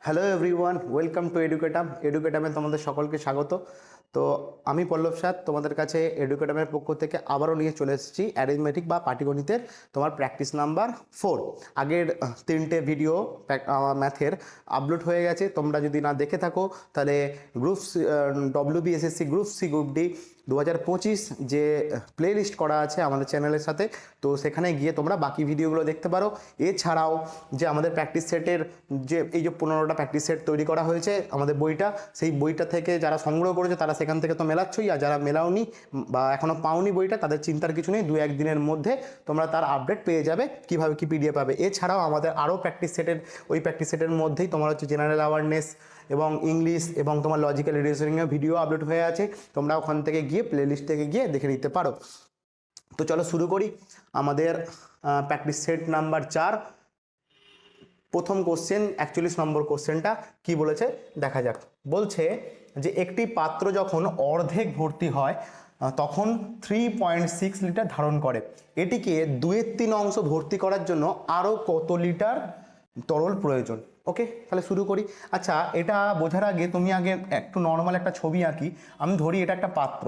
Hello everyone, welcome to এডুকেটামে তোমাদের সকলকে স্বাগত। তো আমি পল্লব সাদ তোমাদের কাছে এডুকেটামের পক্ষ থেকে আবারও নিয়ে চলে এসেছি অ্যারিথমেটিক বা পাটিগণিতের তোমার প্র্যাকটিস নাম্বার 4। আগের তিনটে ভিডিও ম্যাথের আপলোড হয়ে গেছে। তোমরা যদি না দেখে থাকো তাহলে group WBSSC group C group D 2025 যে প্লে লিস্ট করা আছে আমাদের চ্যানেলের সাথে, তো সেখানে গিয়ে তোমরা বাকি ভিডিওগুলো দেখতে পারো। এছাড়াও যে আমাদের প্র্যাকটিস সেটের যে এই যে 15টা প্র্যাকটিস সেট তৈরি করা হয়েছে আমাদের বইটা, সেই বইটা থেকে যারা সংগ্রহ করেছে তারা সেখান থেকে তো মেলাচ্ছই, আর যারা মেলাওনি বা এখনও পাওনি বইটা তাদের চিন্তার কিছু নেই, 2-1 দিনের মধ্যে তোমরা তার আপডেট পেয়ে যাবে কীভাবে কী পিডিএফ পাবে। এছাড়াও আমাদের আরও প্র্যাকটিস সেটের ওই প্র্যাকটিস সেটের মধ্যেই তোমার হচ্ছে জেনারেল অ্যাওয়ারনেস এবং ইংলিশ এবং তোমার লজিক্যাল রিজনিংয়ের ভিডিও আপলোড হয়ে আছে, তোমরা ওখান থেকে গিয়ে প্লে লিস্ট থেকে গিয়ে দেখে নিতে পারো। তো চলো শুরু করি আমাদের প্র্যাকটিস সেট নাম্বার 4। প্রথম কোশ্চেন 41 নম্বর কোশ্চেনটা কি বলেছে দেখা যাক। বলছে যে একটি পাত্র যখন অর্ধেক ভর্তি হয় তখন 3.6 লিটার ধারণ করে, এটিকে 2/3 অংশ ভর্তি করার জন্য আরও কত লিটার তরল প্রয়োজন? ওকে, তাহলে শুরু করি। আচ্ছা, এটা বোঝার আগে তুমি আগে একটু নর্মাল একটা ছবি আঁকি। আমি ধরি এটা একটা পাত্র,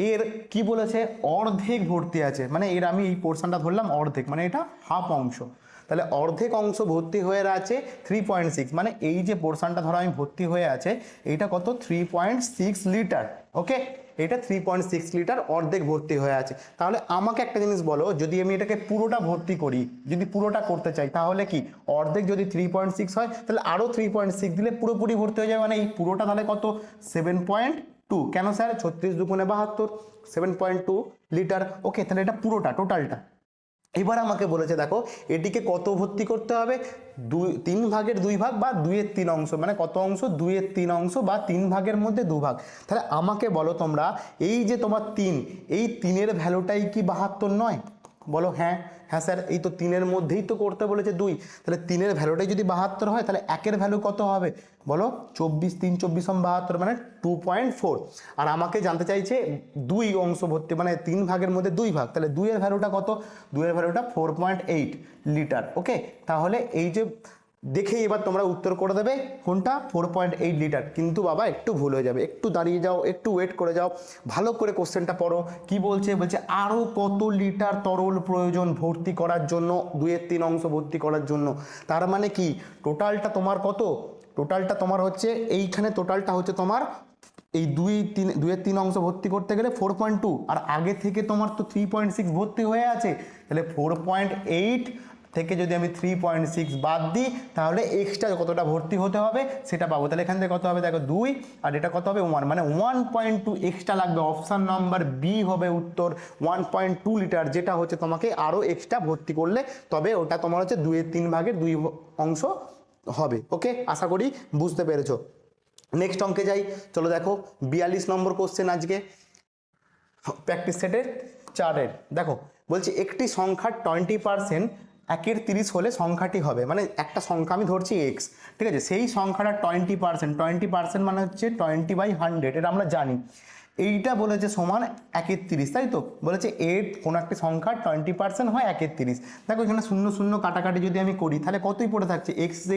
এর কি বলেছে অর্ধেক ভর্তি আছে, মানে এর আমি এই পোর্শনটা ধরলাম অর্ধেক, মানে এটা হাফ অংশ। তাহলে অর্ধেক অংশ ভর্তি হয়ে আছে 3.6, মানে এই যে পোর্শনটা ধরো আমি ভর্তি হয়ে আছে এইটা কত 3.6 লিটার। ওকে, এটা 3.6 লিটার অর্ধেক ভর্তি হয়ে আছে। তাহলে আমাকে একটা জিনিস বলো, যদি আমি এটাকে পুরোটা ভর্তি করি, যদি পুরোটা করতে চাই তাহলে কি অর্ধেক যদি 3.6 হয় তাহলে আরও 3.6 দিলে পুরোপুরি ভর্তি হয়ে যাবে, মানে এই পুরোটা তাহলে কত 7.2। কেন স্যার? 36 দুগুণে 72, 7.2 লিটার। ওকে, তাহলে এটা পুরোটা টোটালটা। এবার আমাকে বলেছে দেখো এটিকে কত ভর্তি করতে হবে, 3/2 ভাগ বা 2/3 অংশ, মানে কত অংশ 2/3 অংশ বা 3 ভাগের মধ্যে 2 ভাগ। তাহলে আমাকে বলো তোমরা, এই যে তোমার 3, এই 3-এর ভ্যালুটাই কি 72 নয়? বলো হ্যাঁ। হ্যাঁ স্যার, এই তো 3-এর মধ্যেই তো করতে বলেছে 2, তাহলে 3-এর ভ্যালুটাই যদি 72 হয় তাহলে 1-এর ভ্যালু কত হবে বলো? 24, 3 24 72, মানে 2.4। আর আমাকে জানতে চাইছে 2 অংশ ভর্তি, মানে 3 ভাগের মধ্যে 2 ভাগ, তাহলে 2-এর ভ্যালুটা কত? 2-এর ভ্যালুটা 4.8 লিটার। ওকে, তাহলে এই যে দেখেই এবার তোমরা উত্তর করে দেবে কোনটা 4.8 লিটার। কিন্তু বাবা একটু ভুল হয়ে যাবে, একটু দাঁড়িয়ে যাও, একটু ওয়েট করে যাও, ভালো করে কোশ্চেনটা পড়ো। কি বলছে? বলছে আরও কত লিটার তরল প্রয়োজন ভর্তি করার জন্য, 2/3 অংশ ভর্তি করার জন্য। তার মানে কি টোটালটা তোমার কত? টোটালটা তোমার হচ্ছে এইখানে, টোটালটা হচ্ছে তোমার এই 2/3 অংশ ভর্তি করতে গেলে 4.2, আর আগে থেকে তোমার তো 3.6 ভর্তি হয়ে আছে, তাহলে 4.8 থেকে যদি আমি 3.6 বাদ দিই তাহলে এক্সট্রা কতটা ভর্তি হতে হবে সেটা পাবো। তাহলে এখান থেকে কত হবে দেখো 2, আর এটা কত হবে 1, মানে 1.2 এক্সট্রা লাগবে। অপশান নাম্বার বি হবে উত্তর, 1.2 লিটার, যেটা হচ্ছে তোমাকে আরও এক্সট্রা ভর্তি করলে তবে ওটা তোমার হচ্ছে 2/3 ভাগের 2 অংশ হবে। ওকে, আশা করি বুঝতে পেরেছো। নেক্সট অঙ্কে যাই, চলো দেখো 42 নম্বর কোশ্চেন আজকে প্র্যাকটিস সেটের 4-এর। দেখো বলছি একটি সংখ্যার 20% 1-এর 30 হলে সংখ্যাটি হবে, মানে একটা সংখ্যা আমি ধরছি এক্স, ঠিক আছে, সেই সংখ্যাটা 20% মানে হচ্ছে 20/100, এটা আমরা জানি। এইটা বলেছে সমান 1-এর 30, তাই তো বলেছে এর কোনো একটি সংখ্যার 20% হয় 1-এর 30। দেখো এখানে শূন্য শূন্য কাটাকাটি যদি আমি করি তাহলে কতই পড়ে থাকছে x =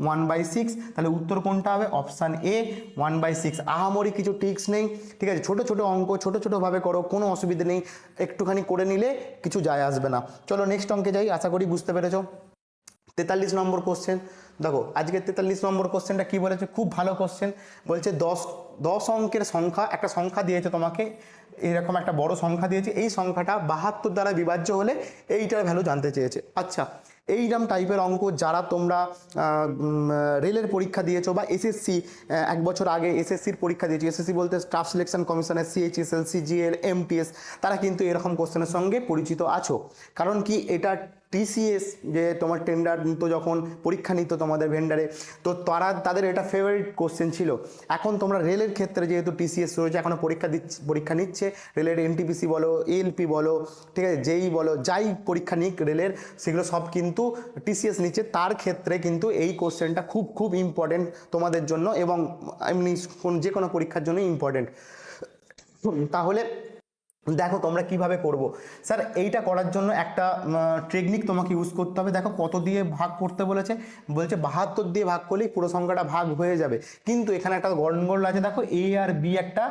1/6, তাহলে উত্তর কোনটা হবে? অপশান এ 1/6। আহামরি কিছু ট্রিক্স নেই, ঠিক আছে, ছোট ছোট অঙ্ক ছোট ছোটোভাবে করো, কোনো অসুবিধা নেই, একটুখানি করে নিলে কিছু যায় আসবে না। চলো নেক্সট অঙ্কে যাই, আশা করি বুঝতে পেরেছো। 43 নম্বর কোশ্চেন। দেখো আজকে 43 নম্বর কোশ্চেনটা কি বলেছে, খুব ভালো কোশ্চেন। বলছে 10 অঙ্কের সংখ্যা, একটা সংখ্যা দিয়েছে তোমাকে, এরকম একটা বড় সংখ্যা দিয়েছে, এই সংখ্যাটা 72 দ্বারা বিভাজ্য হলে এইটার ভ্যালু জানতে চেয়েছে। আচ্ছা, এইরকম টাইপের অঙ্ক যারা তোমরা রেলের পরীক্ষা দিয়েছো বা এসএসসি 1 বছর আগে এসএসসির পরীক্ষা দিয়েছো, এসএসসি বলতে স্টাফ সিলেকশন কমিশনের সিএইচএসএল, সিজিএল, এমটিএস, তারা কিন্তু এরকম কোশ্চেনের সঙ্গে পরিচিত আছো। কারণ কি এটা টিসিএস যে তোমার টেন্ডার নিত, যখন পরীক্ষা নিত তোমাদের ভেন্ডারে, তো তাদের এটা ফেভারিট কোশ্চেন ছিল। এখন তোমরা রেলের ক্ষেত্রে যেহেতু টিসিএস রয়েছে, এখনও পরীক্ষা নিচ্ছে রেলের, এনটিপিসি বলো, এএলপি বলো, ঠিক আছে, যেই বলো, যাই পরীক্ষা নিক রেলের, সেগুলো সব কিন্তু টিসিএস নিচ্ছে। তার ক্ষেত্রে কিন্তু এই কোশ্চেনটা খুব খুব ইম্পর্টেন্ট তোমাদের জন্য, এবং এমনি যে কোনো পরীক্ষার জন্য ইম্পর্টেন্ট। তাহলে দেখো তোমরা কিভাবে করব স্যার, এইটা করার জন্য একটা টেকনিক তোমাকে ইউজ করতে হবে। দেখো কত দিয়ে ভাগ করতে বলেছে, বলছে 72 দিয়ে ভাগ করলেই পুরো সংখ্যাটা ভাগ হয়ে যাবে, কিন্তু এখানে একটা গন্ডগোল আছে। দেখো এ আর বি একটা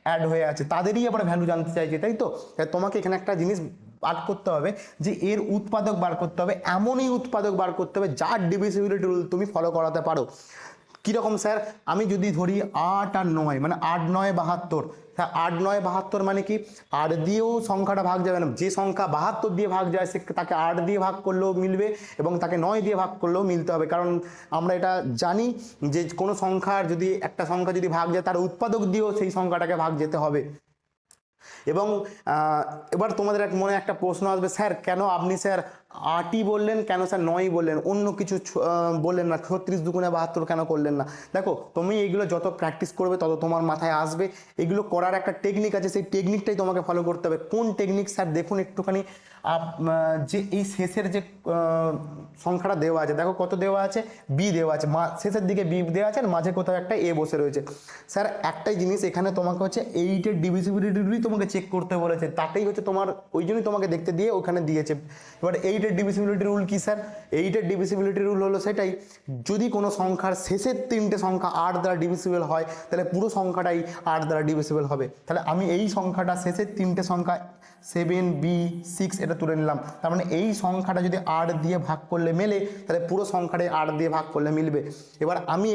অ্যাড হয়ে আছে, তাদেরই আবার ভ্যালু জানতে চাইছে, তাই তো? তাই তোমাকে এখানে একটা জিনিস বার করতে হবে যে এর উৎপাদক বার করতে হবে, এমনই উৎপাদক বার করতে হবে যার ডিভিজিবিলিটি রুল তুমি ফলো করাতে পারো। কীরকম স্যার, আমি যদি ধরি 8 আর 9, মানে 8 9 72, হ্যাঁ 8 9 72 মানে কি 8 দিয়েও সংখ্যাটা ভাগ যাবে না, যে সংখ্যা 72 দিয়ে ভাগ যায় সে তাকে 8 দিয়ে ভাগ করলেও মিলবে এবং তাকে 9 দিয়ে ভাগ করলেও মিলতে হবে, কারণ আমরা এটা জানি যে কোনো সংখ্যার যদি একটা সংখ্যা যদি ভাগ যায় তার উৎপাদক দিয়েও সেই সংখ্যাটাকে ভাগ যেতে হবে। এবং এবার তোমাদের মনে একটা প্রশ্ন আসবে, স্যার কেন আপনি স্যার 8ই বললেন, কেন স্যার 9ই বললেন, অন্য কিছু বললেন না, 36 দুগুণে 72 কেন করলেন না? দেখো তুমি এইগুলো যত প্র্যাকটিস করবে তত তোমার মাথায় আসবে। এগুলো করার একটা টেকনিক আছে, সেই টেকনিকটাই তোমাকে ফলো করতে হবে। কোন টেকনিক স্যার? দেখুন একটুখানি যে এই শেষের যে সংখ্যাটা দেওয়া আছে, দেখো কত দেওয়া আছে, বি দেওয়া আছে, শেষের দিকে বি দেওয়া আছে আর মাঝে কোথাও একটা এ বসে রয়েছে। স্যার একটাই জিনিস এখানে তোমাকে হচ্ছে 8-এর ডিভিজিবিলিটি তোমাকে চেক করতে বলেছে, তাতেই হচ্ছে তোমার, ওই জন্যই তোমাকে দেখতে দিয়ে ওখানে দিয়েছে। এবার 8-এর ডিভিজিবিলিটি রুল কি স্যার? 8-এর ডিভিজিবিলিটি রুল হলো সেটাই, যদি কোনো সংখ্যার শেষের 3টে সংখ্যা 8 দ্বারা ডিভিজিবল হয় তাহলে পুরো সংখ্যাটাই 8 দ্বারা ডিভিজিবল হবে। তাহলে আমি এই সংখ্যাটা শেষের 3টে সংখ্যা 7 বি 6 এটা তুলে নিলাম, তার মানে এই সংখ্যাটা যদি 8 দিয়ে ভাগ করলে মেলে তাহলে পুরো সংখ্যাটাই 8 দিয়ে ভাগ করলে মিলবে। এবার আমি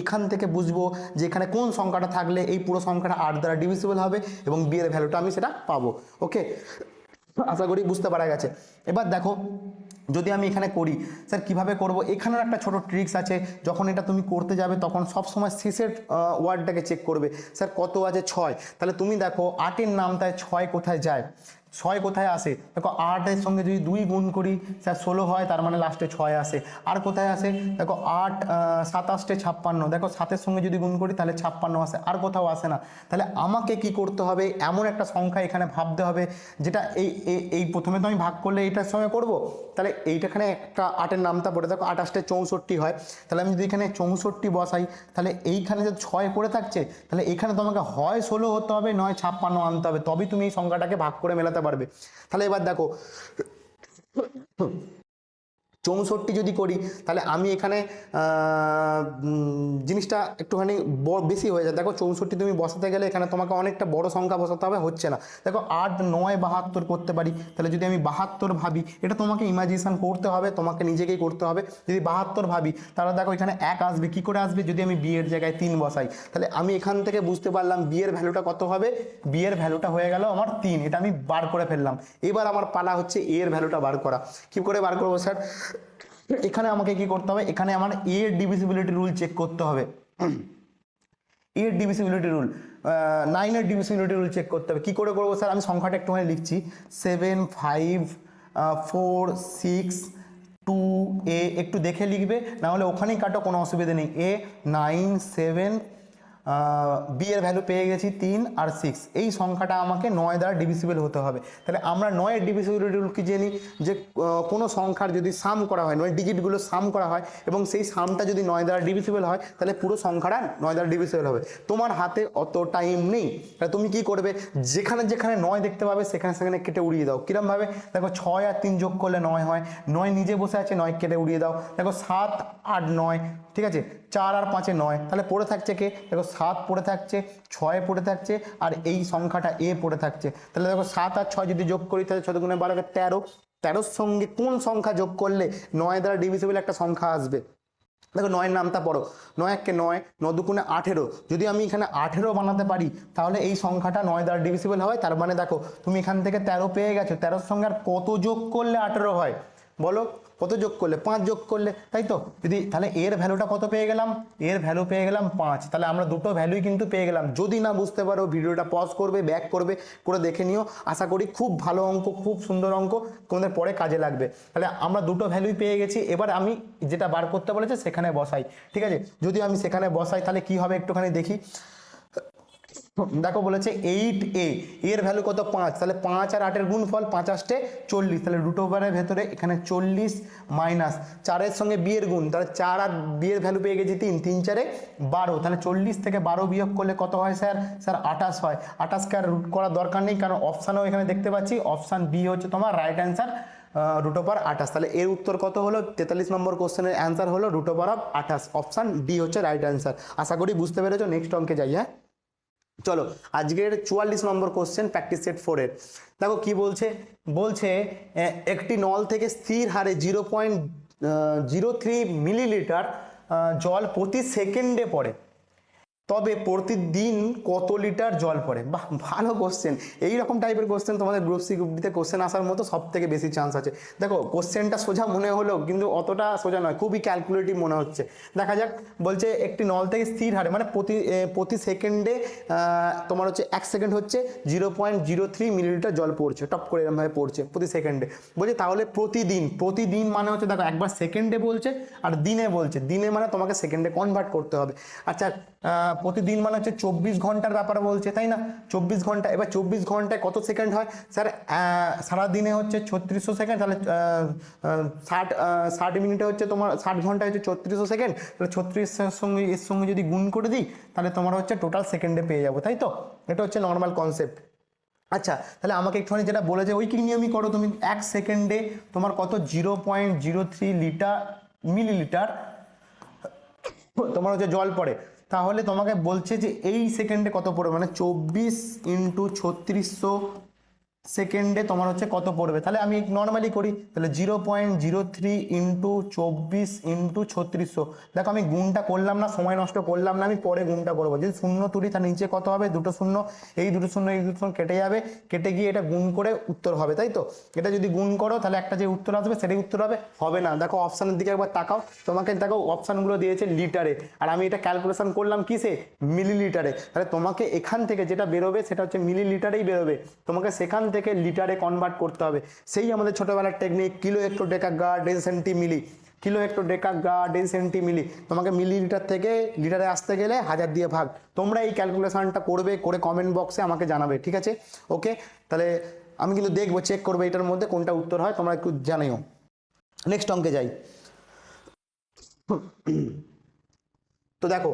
এখান থেকে বুঝবো যে এখানে কোন সংখ্যাটা থাকলে এই পুরো সংখ্যাটা 8 দ্বারা ডিভিজিবল হবে এবং বি এর ভ্যালুটা আমি সেটা পাবো। ওকে, আশা করি বুঝতে পারা গেছে। এবার দেখো যদি আমি এখানে করি স্যার কিভাবে করব, এখানের একটা ছোট ট্রিক্স আছে। যখন এটা তুমি করতে যাবে তখন সবসময় শেষের ওয়ার্ডটাকে চেক করবে। স্যার কত আছে 6, তাহলে তুমি দেখো 8-এর নামটায় 6 কোথায় যায়, 6 কোথায় আসে, দেখো 8-এর সঙ্গে যদি 2 গুণ করি স্যার 16 হয়, তার মানে লাস্টে 6 আসে। আর কোথায় আসে, দেখো 8 27-এ 56, দেখো 7-এর সঙ্গে যদি গুণ করি তাহলে 56 আসে, আর কোথাও আসে না। তাহলে আমাকে কি করতে হবে, এমন একটা সংখ্যা এখানে ভাবতে হবে যেটা এই প্রথমে তো আমি ভাগ করলে এইটার সঙ্গে করব, তাহলে এইটাখানে একটা 8-এর নামটা পড়ে, দেখো 28-এ 64 হয়, তাহলে আমি যদি এখানে 64 বসাই তাহলে এইখানে যে 6 পড়ে থাকছে, তাহলে এখানে তোমাকে হয় 16 হতে হবে, নয় 56 আনতে হবে, তবেই তুমি এই সংখ্যাটাকে ভাগ করে মেলাতে পারবে। তাহলে এবার দেখো 64 যদি করি তাহলে আমি এখানে জিনিসটা একটুখানি বেশি হয়ে যায়। দেখো 64 তুমি বসাতে গেলে এখানে তোমাকে অনেকটা বড় সংখ্যা বসাতে হবে, হচ্ছে না। দেখো 8 9 72 করতে পারি, তাহলে যদি আমি 72 ভাবি, এটা তোমাকে ইমাজিনেশন করতে হবে, তোমাকে নিজেকেই করতে হবে। যদি 72 ভাবি তাহলে দেখো এখানে 1 আসবে, কি করে আসবে, যদি আমি বি এর জায়গায় 3 বসাই, তাহলে আমি এখান থেকে বুঝতে পারলাম বি এর ভ্যালুটা কত হবে, বি এর ভ্যালুটা হয়ে গেল আমার 3, এটা আমি বার করে ফেললাম। এবার আমার পালা হচ্ছে এ এর ভ্যালুটা বার করা। কি করে বার করবো স্যার? এখানে আমাকে কি করতে হবে, এখানে আমার এ এর ডিভিজিবিলিটি রুল চেক করতে হবে। এর ডিভিজিবিলিটি রুল 9-এর ডিভিজিবিলিটি রুল চেক করতে হবে। কি করে করবো স্যার? আমি সংখ্যাটা একটুখানি লিখছি, 7 5 4 6 2 এ, একটু দেখে লিখবে, না হলে ওখানেই কাটো, কোনো অসুবিধা নেই। এ 9 7, বি এর ভ্যালু পেয়ে গেছি 3 আর 6, এই সংখ্যাটা আমাকে 9 দ্বারা ডিভিজিবল হতে হবে। তাহলে আমরা 9-এর ডিভিজিবিলিটি রুল কি জানি, যে কোনো সংখ্যার যদি সাম করা হয়, 9 ডিজিটগুলো সাম করা হয় এবং সেই সামটা যদি 9 দ্বারা ডিভিজিবল হয় তাহলে পুরো সংখ্যাটা 9 দ্বারা ডিভিজিবল হবে। তোমার হাতে অত টাইম নেই, তাহলে তুমি কি করবে, যেখানে যেখানে 9 দেখতে পাবে সেখানে সেখানে কেটে উড়িয়ে দাও। কিরমভাবে, দেখো 6 আর 3 যোগ করলে 9 হয়, 9 নিজে বসে আছে, 9 কেটে উড়িয়ে দাও। দেখো 7 8 9, ঠিক আছে, 4 আর 5-এ 9, তাহলে পড়ে থাকছে কে, দেখো 7 পড়ে থাকছে, 6 পড়ে থাকছে আর এই সংখ্যাটা এ পড়ে থাকছে। তাহলে দেখো 7 আর 6 যদি যোগ করি তাহলে 6 গুণে 12 13, 13-র সঙ্গে কোন সংখ্যা যোগ করলে 9 দ্বারা ডিভিজিবল একটা সংখ্যা আসবে, দেখো 9-এর নামটা পড়ো, 9 1 9, 9 2 18, যদি আমি এখানে 18 বানাতে পারি তাহলে এই সংখ্যাটা 9 দ্বারা ডিভিজিবল হয়। তার মানে দেখো তুমি এখান থেকে 13 পেয়ে গেছো, 13-র সঙ্গে আর কত যোগ করলে 18 হয় বলো, কত যোগ করলে, 5 যোগ করলে, তাই তো? যদি তাহলে এর ভ্যালুটা কত পেয়ে গেলাম, এর ভ্যালু পেয়ে গেলাম 5, তাহলে আমরা দুটো ভ্যালুই কিন্তু পেয়ে গেলাম। যদি না বুঝতে পারো ভিডিওটা পজ করবে, ব্যাক করবে, করে দেখে নিও, আশা করি খুব ভালো অঙ্ক, খুব সুন্দর অঙ্ক, তোমাদের পরে কাজে লাগবে। তাহলে আমরা দুটো ভ্যালুই পেয়ে গেছি, এবার আমি যেটা বার করতে বলেছে সেখানে বসাই, ঠিক আছে? যদি আমি সেখানে বসাই তাহলে কি হবে একটুখানি দেখি। দেখো বলেছে 8a, এর ভ্যালু কত 5, তাহলে 5 আর 8 এর গুণফল 5 8 40, তাহলে রুট ওভারের ভেতরে এখানে 40 মাইনাস 4 এর সঙ্গে b এর গুণ, তাহলে 4 আর b এর ভ্যালু পেয়ে গেছি 3, 3 4 12, তাহলে 40 থেকে 12 বিয়োগ করলে কত হয় স্যার? স্যার 28 হয়। 28 কে আর রুট করার দরকার নেই, কারণ অপশানও এখানে দেখতে পাচ্ছি, অপশান বি হচ্ছে তোমার রাইট অ্যান্সার, রুট ওভার 28। তাহলে এর উত্তর কত হলো? 43 নম্বর কোশ্চেনের অ্যান্সার হলো root over of 28, option D হচ্ছে রাইট অ্যান্সার। আশা করি বুঝতে পেরেছো। নেক্সট অঙ্কে যাই। হ্যাঁ চলো, আজকের 44 নম্বর কোশ্চেন প্র্যাকটিস সেট 4 এর। দেখো কি বলছে, বলছে একটি নল থেকে স্থির হারে 0.03 মিলিলিটার জল প্রতি সেকেন্ডে পড়ে, তবে প্রতিদিন কত লিটার জল পড়ে? বাহ, ভালো কোশ্চেন। এইরকম টাইপের কোশ্চেন তোমাদের গ্রুপ সি গ্রুপ ডিতে কোশ্চেন আসার মতো সব থেকে বেশি চান্স আছে। দেখো কোশ্চেনটা সোজা মনে হলো, কিন্তু অতটা সোজা নয়, খুবই ক্যালকুলেটিভ মনে হচ্ছে। দেখা যাক, বলছে একটি নল থেকে স্থির হারে, মানে প্রতি সেকেন্ডে তোমার হচ্ছে 1 সেকেন্ড হচ্ছে 0.03 মিলিলিটার জল পড়ছে, টপ করে এরকমভাবে পড়ছে প্রতি সেকেন্ডে। বলছে তাহলে প্রতিদিন মানে হচ্ছে, দেখো একবার সেকেন্ডে বলছে আর দিনে বলছে, দিনে মানে তোমাকে সেকেন্ডে কনভার্ট করতে হবে। আচ্ছা, প্রতিদিন মানে হচ্ছে 24 ঘন্টার ব্যাপার বলছে, তাই না? 24 ঘন্টা, এবার 24 ঘন্টায় কত সেকেন্ড হয় স্যার? সারাদিনে হচ্ছে 3600 সেকেন্ড, তাহলে 60 মিনিটে হচ্ছে তোমার, 60 ঘন্টায় হচ্ছে 3600 সেকেন্ড, তাহলে 36 সঙ্গে এর সঙ্গে যদি গুণ করে দিই, তাহলে তোমার হচ্ছে টোটাল সেকেন্ডে পেয়ে যাবো, তাই তো? এটা হচ্ছে নর্মাল কনসেপ্ট। আচ্ছা, তাহলে আমাকে একটুখানি যেটা বলেছে ওই কি নিয়মই করো তুমি। 1 সেকেন্ডে তোমার কত? 0.03 মিলিলিটার তোমার হচ্ছে জল পড়ে, তাহলে তোমাকে বলছে যে এই সেকেন্ডে কত পড়বে, মানে 24 ইন্টু 3600 সেকেন্ডে তোমার হচ্ছে কত পড়বে। তাহলে আমি নর্মালি করি, তাহলে 0.03 ইন্টু 24 ইন্টু 3600। দেখো আমি গুণটা করলাম না, সময় নষ্ট করলাম না, আমি পরে গুণটা করবো। যদি শূন্য তুলি তার নিচে কত হবে? দুটো শূন্য, এই দুটো শূন্য এই দুটো শূন্য কেটে যাবে, কেটে গিয়ে এটা গুণ করে উত্তর হবে, তাই তো? এটা যদি গুণ করো তাহলে একটা যে উত্তর আসবে সেটাই উত্তর হবে, হবে না। দেখো অপশানের দিকে একবার তাকাও, তোমাকে দেখো অপশানগুলো দিয়েছে লিটারে, আর আমি এটা ক্যালকুলেশন করলাম কিসে? মিলিলিটারে। তাহলে তোমাকে এখান থেকে যেটা বেরোবে সেটা হচ্ছে মিলিলিটারেই বেরোবে, তোমাকে সেখান থেকে লিটারে কনভার্ট করতে হবে। সেই আমাদের ছোটবেলার টেকনিক, কিলো হেক্টোডেকাগ্রা ডেসিসেন্টিমিলি, কিলো হেক্টোডেকাগ্রা ডেসিসেন্টিমিলি, তোমাকে মিলিলিটার থেকে লিটারে আসতে গেলে 1000 দিয়ে ভাগ। তোমরা এই ক্যালকুলেশনটা করবে, করে কমেন্ট বক্সে আমাকে জানাবে, ঠিক আছে? ওকে, তাহলে আমি কিন্তু দেখবো, চেক করবো এটার মধ্যে কোনটা উত্তর হয়, তোমরা একটু জানিও। নেক্সট অঙ্কে যাই। তো দেখো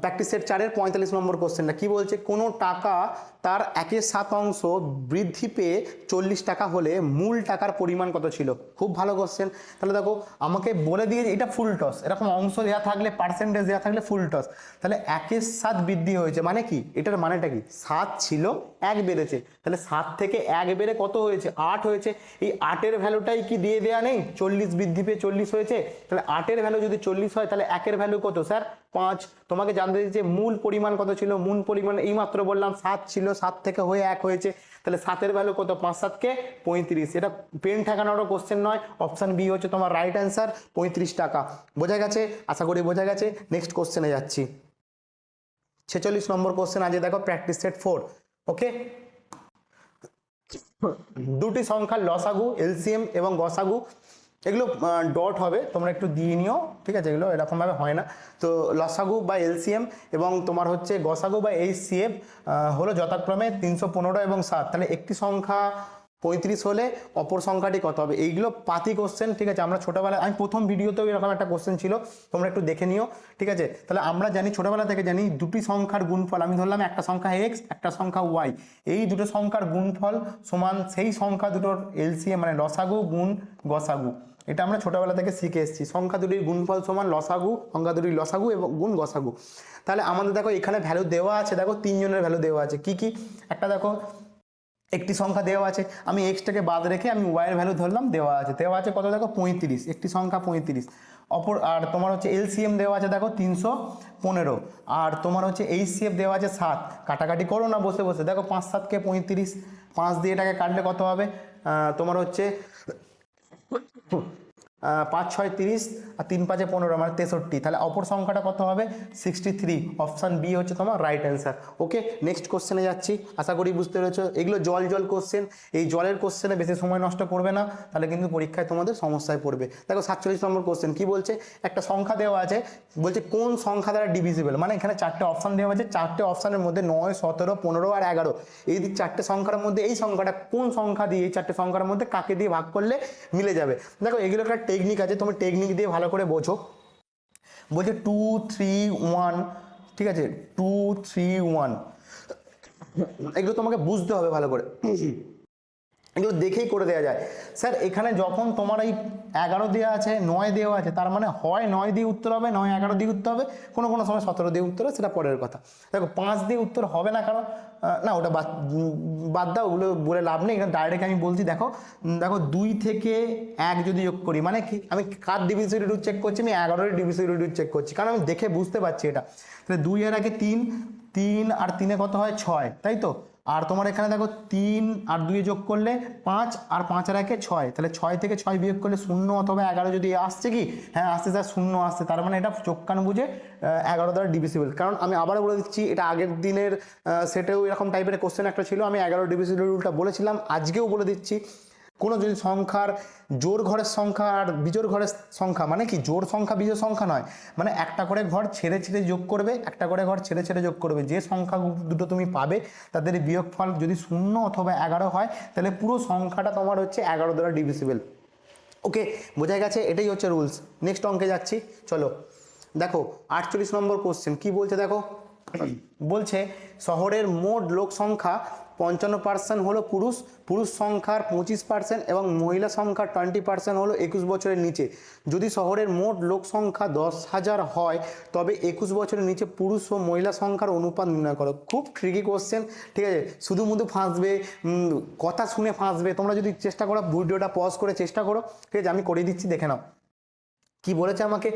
প্র্যাকটিস সেট 4 এর 45 নম্বর কোশ্চেনটা কি বলছে, কোনো টাকা তার 1/7 বৃদ্ধি পেয়ে 40 টাকা হলে মূল টাকার পরিমাণ কত ছিল? খুব ভালো কোশ্চেন। তাহলে দেখো আমাকে বলে দিয়ে এটা ফুল টস, এরকম অংশ দেওয়া থাকলে, পার্সেন্টেজ দেওয়া থাকলে ফুল টস। তাহলে 1/7 বৃদ্ধি হয়েছে মানে কি? এটার মানেটা কি? 7 ছিল 1 বেড়েছে, তাহলে 7 থেকে 1 বেড়ে কত হয়েছে? 8 হয়েছে। এই 8-এর ভ্যালুটাই কি দিয়ে দেওয়া নেই? 40 বৃদ্ধি পেয়ে 40 হয়েছে, তাহলে 8-এর ভ্যালু যদি 40 হয় তাহলে 1-এর ভ্যালু কত স্যার? 5। তোমাকে জানতে দিচ্ছে মূল পরিমাণ কত ছিল। মূল পরিমাণ এইমাত্র বললাম 7 ছিল, 7 থেকে হয়ে 1 হয়েছে, তাহলে 7-এর ভ্যালু কত? 5 7 কে 35। এটা পেন ঠেকানোরও কোশ্চেন নয়, অপশান বি হচ্ছে তোমার রাইট অ্যান্সার, 35 টাকা। বোঝা গেছে? আশা করি বোঝা গেছে। নেক্সট কোশ্চেনে যাচ্ছি। 46 নম্বর কোশ্চেন আছে, দেখো প্র্যাকটিস সেট 4। ওকে, দুটি সংখ্যার লসাগু, এলসিএম এবং গসাগু, এগুলো ডট হবে, তোমরা একটু দিয়ে নিও, ঠিক আছে? এগুলো এরকমভাবে হয় না। তো লসাগু বা এলসিএম এবং তোমার হচ্ছে গসাগু বা এইচসিএফ হলো যথাক্রমে 315 এবং 7। তাহলে একটি সংখ্যা 35 হলে অপর সংখ্যাটি কত হবে? এইগুলো পাতি কোশ্চেন, ঠিক আছে? আমরা ছোটোবেলায়, আমি প্রথম ভিডিওতেও এরকম একটা কোশ্চেন ছিল, তোমরা একটু দেখে নিও, ঠিক আছে? তাহলে আমরা জানি, ছোটোবেলা থেকে জানি, দুটি সংখ্যার গুণফল, আমি ধরলাম একটা সংখ্যা এক্স, একটা সংখ্যা ওয়াই, এই দুটো সংখ্যার গুণফল সমান সেই সংখ্যা দুটোর এলসিএম, মানে লসাগু গুণ গসাগু। এটা আমরা ছোটোবেলা থেকে শিখে এসেছি, সংখ্যা দুটির গুণফল সমান লসাগু, সংখ্যা দুটির লসাগু এবং গুণ গসাগু। তাহলে আমাদের দেখো এখানে ভ্যালু দেওয়া আছে, দেখো 3 জনের ভ্যালু দেওয়া আছে। কি কি? একটা দেখো একটি সংখ্যা দেওয়া আছে, আমি এক্সটাকে বাদ রেখে আমি ওয়াই এর ভ্যালু ধরলাম, দেওয়া আছে কত? দেখো 35, একটি সংখ্যা 35। অপর আর তোমার হচ্ছে এলসিএম দেওয়া আছে দেখো 315, আর তোমার হচ্ছে এইচসিএফ দেওয়া আছে 7। কাটাকাটি করো না বসে বসে, দেখো 5 7 কে 35, 5 দিয়ে এটাকে কাটলে কত হবে? তোমার হচ্ছে 5 6 30 আর 3 5 15 মানে 63, তাহলে অপর সংখ্যাটা কত হবে 63। অপশান বি হচ্ছে তোমার রাইট অ্যান্সার। ওকে, নেক্সট কোশ্চেনে যাচ্ছি, আশা করি বুঝতে পেরেছো। এগুলো জল জল কোশ্চেন, এই জলের কোশ্চেনে বেশি সময় নষ্ট করবে না, তাহলে কিন্তু পরীক্ষায় তোমাদের সমস্যায় পড়বে। দেখো 47 নম্বর কোশ্চেন কি বলছে, একটা সংখ্যা দেওয়া আছে, বলছে কোন সংখ্যা দ্বারা ডিভিজিবল, মানে এখানে 4টে অপশান দেওয়া আছে, 4টে অপশানের মধ্যে 9 17 15 আর 11, এই 4টে সংখ্যার মধ্যে এই সংখ্যাটা কোন সংখ্যা দিয়ে, এই 4টে সংখ্যার মধ্যে কাকে দিয়ে ভাগ করলে মিলে যাবে। দেখো এগুলো একটা টেকনিক আছে, তুমি টেকনিক দিয়ে ভালো করে বোঝো। বলছে 2 3 1, ঠিক আছে, 2 3 1, এগুলো তোমাকে বুঝতে হবে ভালো করে, এগুলো দেখেই করে দেওয়া যায়। স্যার এখানে যখন তোমার এই 11 দেওয়া আছে 9 দেওয়া আছে, তার মানে হয় 9 দিয়ে উত্তর হবে, নয় 11 দিয়ে উত্তর হবে, কোনো কোনো সময় 17 দিয়ে উত্তর হবে, সেটা পরের কথা। দেখো 5 দিয়ে উত্তর হবে না, কারণ না ওটা বাদ দাও, ওগুলো বলে লাভ নেই, এখানে ডাইরেক্ট আমি বলছি। দেখো দেখো 2 থেকে 1 যদি যোগ করি, মানে কি আমি কার ডিভিসিবল রুট চেক করছি, আমি 11-এর ডিভিসিবল রুট চেক করছি, কারণ আমি দেখে বুঝতে পারছি এটা। তাহলে 2 এর আগে 3, 3 আর 3 কত হয় 6, তাই তো। আর তোমার এখানে দেখো 3 আর 2 যোগ করলে 5, আর 5 আর 1 6, তাহলে 6 থেকে 6 বিয়োগ করলে 0 অথবা 11 যদি আসছে, কি হ্যাঁ আসছে স্যার 0 আসছে, তার মানে এটা চোখ কান বুঝে 11 দ্বারা ডিভিসিবল। কারণ আমি আবারও বলে দিচ্ছি, এটা আগের দিনের সেটেও এরকম টাইপের কোশ্চেন একটা ছিল, আমি 11 ডিভিসিবল রুলটা বলেছিলাম, আজকেও বলে দিচ্ছি। কোনো যদি সংখ্যার জোড় ঘরের সংখ্যা আর বিজোড় ঘরের সংখ্যা, মানে কি জোড় সংখ্যা বিজোড় সংখ্যা নয়, মানে একটা করে ঘর ছেড়ে ছেড়ে যোগ করবে, একটা করে ঘর ছেড়ে ছেড়ে যোগ করবে, যে সংখ্যা দুটো তুমি পাবে তাদের বিয়োগফল যদি 0 অথবা 11 হয়, তাহলে পুরো সংখ্যাটা তোমার হচ্ছে 11 দ্বারা ডিভিসিবল। ওকে, বোঝা গেছে, এটাই হচ্ছে রুলস। নেক্সট অঙ্কে যাচ্ছি, চলো। দেখো 48 নম্বর কোশ্চেন কি বলছে, দেখো বলছে শহরের মোট লোক সংখ্যা 55% হলো পুরুষ, পুরুষ সংখ্যার 25% এবং মহিলা সংখ্যার 20% হলো 21 বছরের নিচে। যদি শহরের মোট লোক সংখ্যা 10,000 হয়, তবে 21 বছরের নিচে পুরুষ ও মহিলা সংখ্যার অনুপাত নির্ণয় করো। খুব ট্রিকি কোশ্চেন, ঠিক আছে, শুধু মুধু ফাঁসবে, কথা শুনে ফাঁসবে। তোমরা যদি চেষ্টা করো, ভিডিওটা পজ করে চেষ্টা করো, ঠিক আছে, আমি করে দিচ্ছি, দেখে নাও কি বলেছে আমাকে।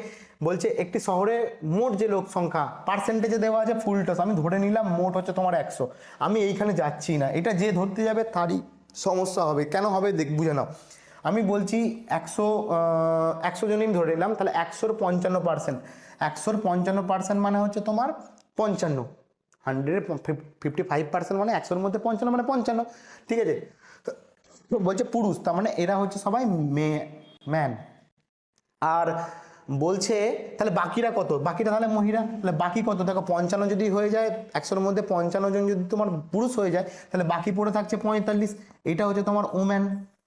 বলছে একটি শহরে মোট যে লোক সংখ্যা, পার্সেন্টেজে দেওয়া আছে ফুল টস, আমি ধরে নিলাম মোট হচ্ছে তোমার 100, আমি এইখানে যাচ্ছি না, এটা যে ধরতে যাবে তারই সমস্যা হবে। কেন হবে বুঝে নাও। আমি বলছি 100 জনই ধরে নিলাম, তাহলে 100-র 55%, 100-র 55% মানে হচ্ছে তোমার 55, 100-এর 55% মানে 100-র মধ্যে 55 মানে 55, ঠিক আছে। তো বলছে পুরুষ, তার মানে এরা হচ্ছে সবাই ম্যান। আর বলছে তাহলে বাকিরা কত, বাকিটা তাহলে মহিলা, তাহলে বাকি কত, দেখো 55 যদি হয়ে যায়, 100-র মধ্যে 55 জন যদি তোমার পুরুষ হয়ে যায়, তাহলে বাকি পড়ে থাকছে 45, এটা হচ্ছে তোমার ওম্যান,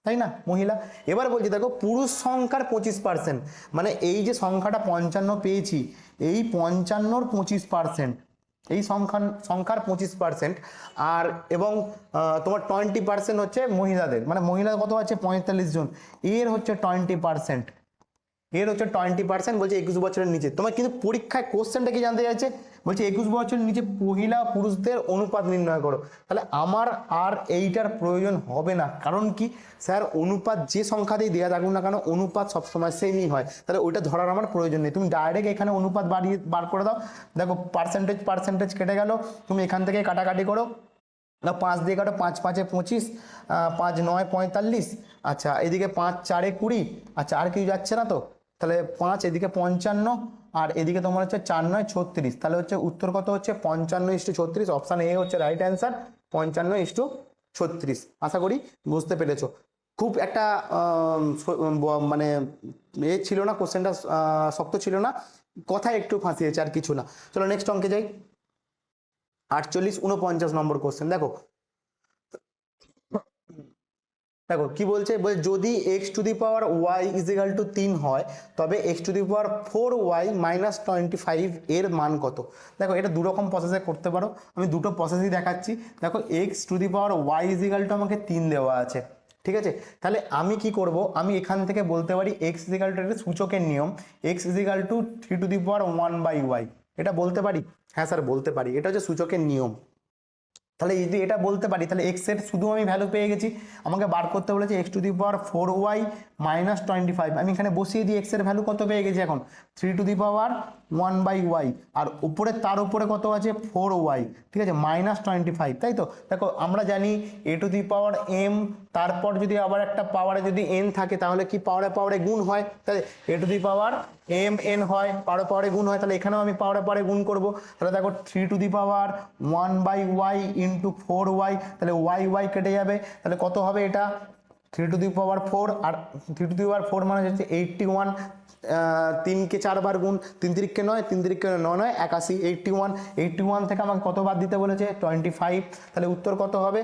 তাই না, মহিলা। এবার বলছি দেখো পুরুষ সংখ্যার 25%, মানে এই যে সংখ্যাটা 55 পেয়েছি, এই 55-র 25%, এই সংখ্যার 25%, আর এবং তোমার 20% হচ্ছে মহিলাদের, মানে মহিলা কত আছে 45 জন, এর হচ্ছে 20%, এর হচ্ছে 20%। বলছে 21 বছরের নিচে। তোমার কিন্তু পরীক্ষায় কোশ্চেনটা কি জানতে চাইছে, বলছে 21 বছরের নিচে মহিলা পুরুষদের অনুপাত নির্ণয় করো। তাহলে আমার আর এইটার প্রয়োজন হবে না, কারণ কি স্যার অনুপাত যে সংখ্যা দিয়ে দেওয়া থাকুক না কেন, অনুপাত সবসময় সেমই হয়, তাহলে ওইটা ধরার আমার প্রয়োজন নেই। তুমি ডাইরেক্ট এখানে অনুপাত বার করে দাও। দেখো পার্সেন্টেজ কেটে গেল, তুমি এখান থেকে কাটাকাটি করো না, 5 দিয়ে কাটো, 5 5-এ 25, 5 9 45, আচ্ছা এদিকে 5 4-এ 20, আচ্ছা আর কিছু যাচ্ছে না তো, তাহলে 5 এদিকে 55, আর এদিকে তোমার হচ্ছে 4 9 36, তাহলে হচ্ছে উত্তর কত হচ্ছে 55:36। অপশান এ হচ্ছে রাইট অ্যান্সার, 55:36। আশা করি বুঝতে পেরেছো। খুব একটা মানে এ ছিল না, কোশ্চেনটা শক্ত ছিল না, কথা একটু ফাঁসিয়েছে, আর কিছু না। চলো নেক্সট অঙ্কে যাই। 48-49 নম্বর কোশ্চেন, দেখো দেখো কি বলছে, যদি x⁴y = 3 হয়, তবে x⁴4y - 25 এর মান কত। দেখো এটা দুরকম প্রসেসে করতে পারো, আমি দুটো প্রসেসই দেখাচ্ছি। দেখো x⁴y = আমাকে 3 দেওয়া আছে, ঠিক আছে। তাহলে আমি কি করব, আমি এখান থেকে বলতে পারি x একটা সূচকের নিয়ম, x = 3⁴1/y, এটা বলতে পারি। হ্যাঁ স্যার বলতে পারি, এটা হচ্ছে সূচকের নিয়ম। তাহলে যদি এটা বলতে পারি তাহলে এক্স এর শুধু আমি ভ্যালু পেয়ে গেছি, আমাকে বার করতে বলেছে x to the power 4y minus 25। আমি এখানে বসিয়ে দিই এক্স এর ভ্যালু কত পেয়ে গেছি এখন 3 টু দি পাওয়ার 1/y, আর উপরে তার উপরে কত আছে 4y, ঠিক আছে, মাইনাস 25, তাই তো। দেখো আমরা জানি এ টু দি পাওয়ার m, তারপর যদি আবার একটা পাওয়ারে যদি n থাকে তাহলে কি পাওয়ারে পাওয়ারে গুণ হয়, তাই a to the power m n হয়, পাওয়ারে পাওয়ারে গুণ হয়, তাহলে এখানেও আমি পাওয়ারে পাওয়ারে গুণ করব। তাহলে দেখো 3 to the power 1/y into 4y, তাহলে y কেটে যাবে, তাহলে কত হবে এটা 3 to the power 4, R 3 to the power 4 মানে হচ্ছে 81, 3 কে 4 বার গুণ, 3 তিরিককে 9, 3 তিরিককে 9 9 81, 81 থেকে আমাকে কত বাদ দিতে বলেছে 25, তাহলে উত্তর কত হবে